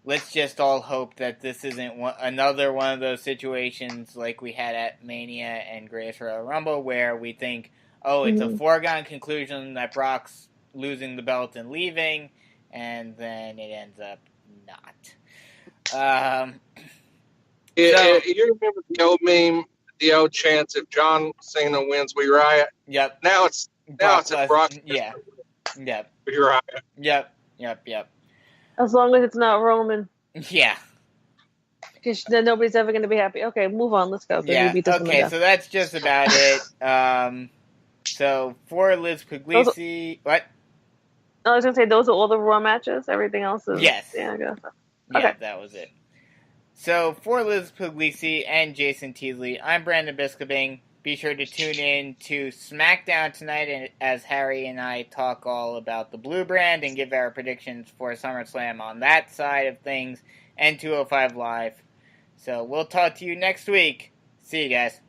Let's just all hope that this isn't another one of those situations like we had at Mania and Greatest Royal Rumble where we think, oh, it's a foregone conclusion that Brock's losing the belt and leaving, and then it ends up not. You remember the old meme, the old chants, if John Cena wins, we riot? Yep. Now it's Brock. Yeah. Yep. We riot. Yep. As long as it's not Roman. Yeah. Because then nobody's ever going to be happy. Okay, move on. Let's go. Yeah. Okay, so that's just about it. So for Liz Pugliese, what? I was going to say, those are all the Raw matches? Everything else is... Yes. Yeah, I guess. Okay. Yeah, that was it. So for Liz Pugliese and Jason Teasley, I'm Brandon Biskobing. Be sure to tune in to SmackDown tonight as Harry and I talk all about the Blue Brand and give our predictions for SummerSlam on that side of things and 205 Live. So we'll talk to you next week. See you guys.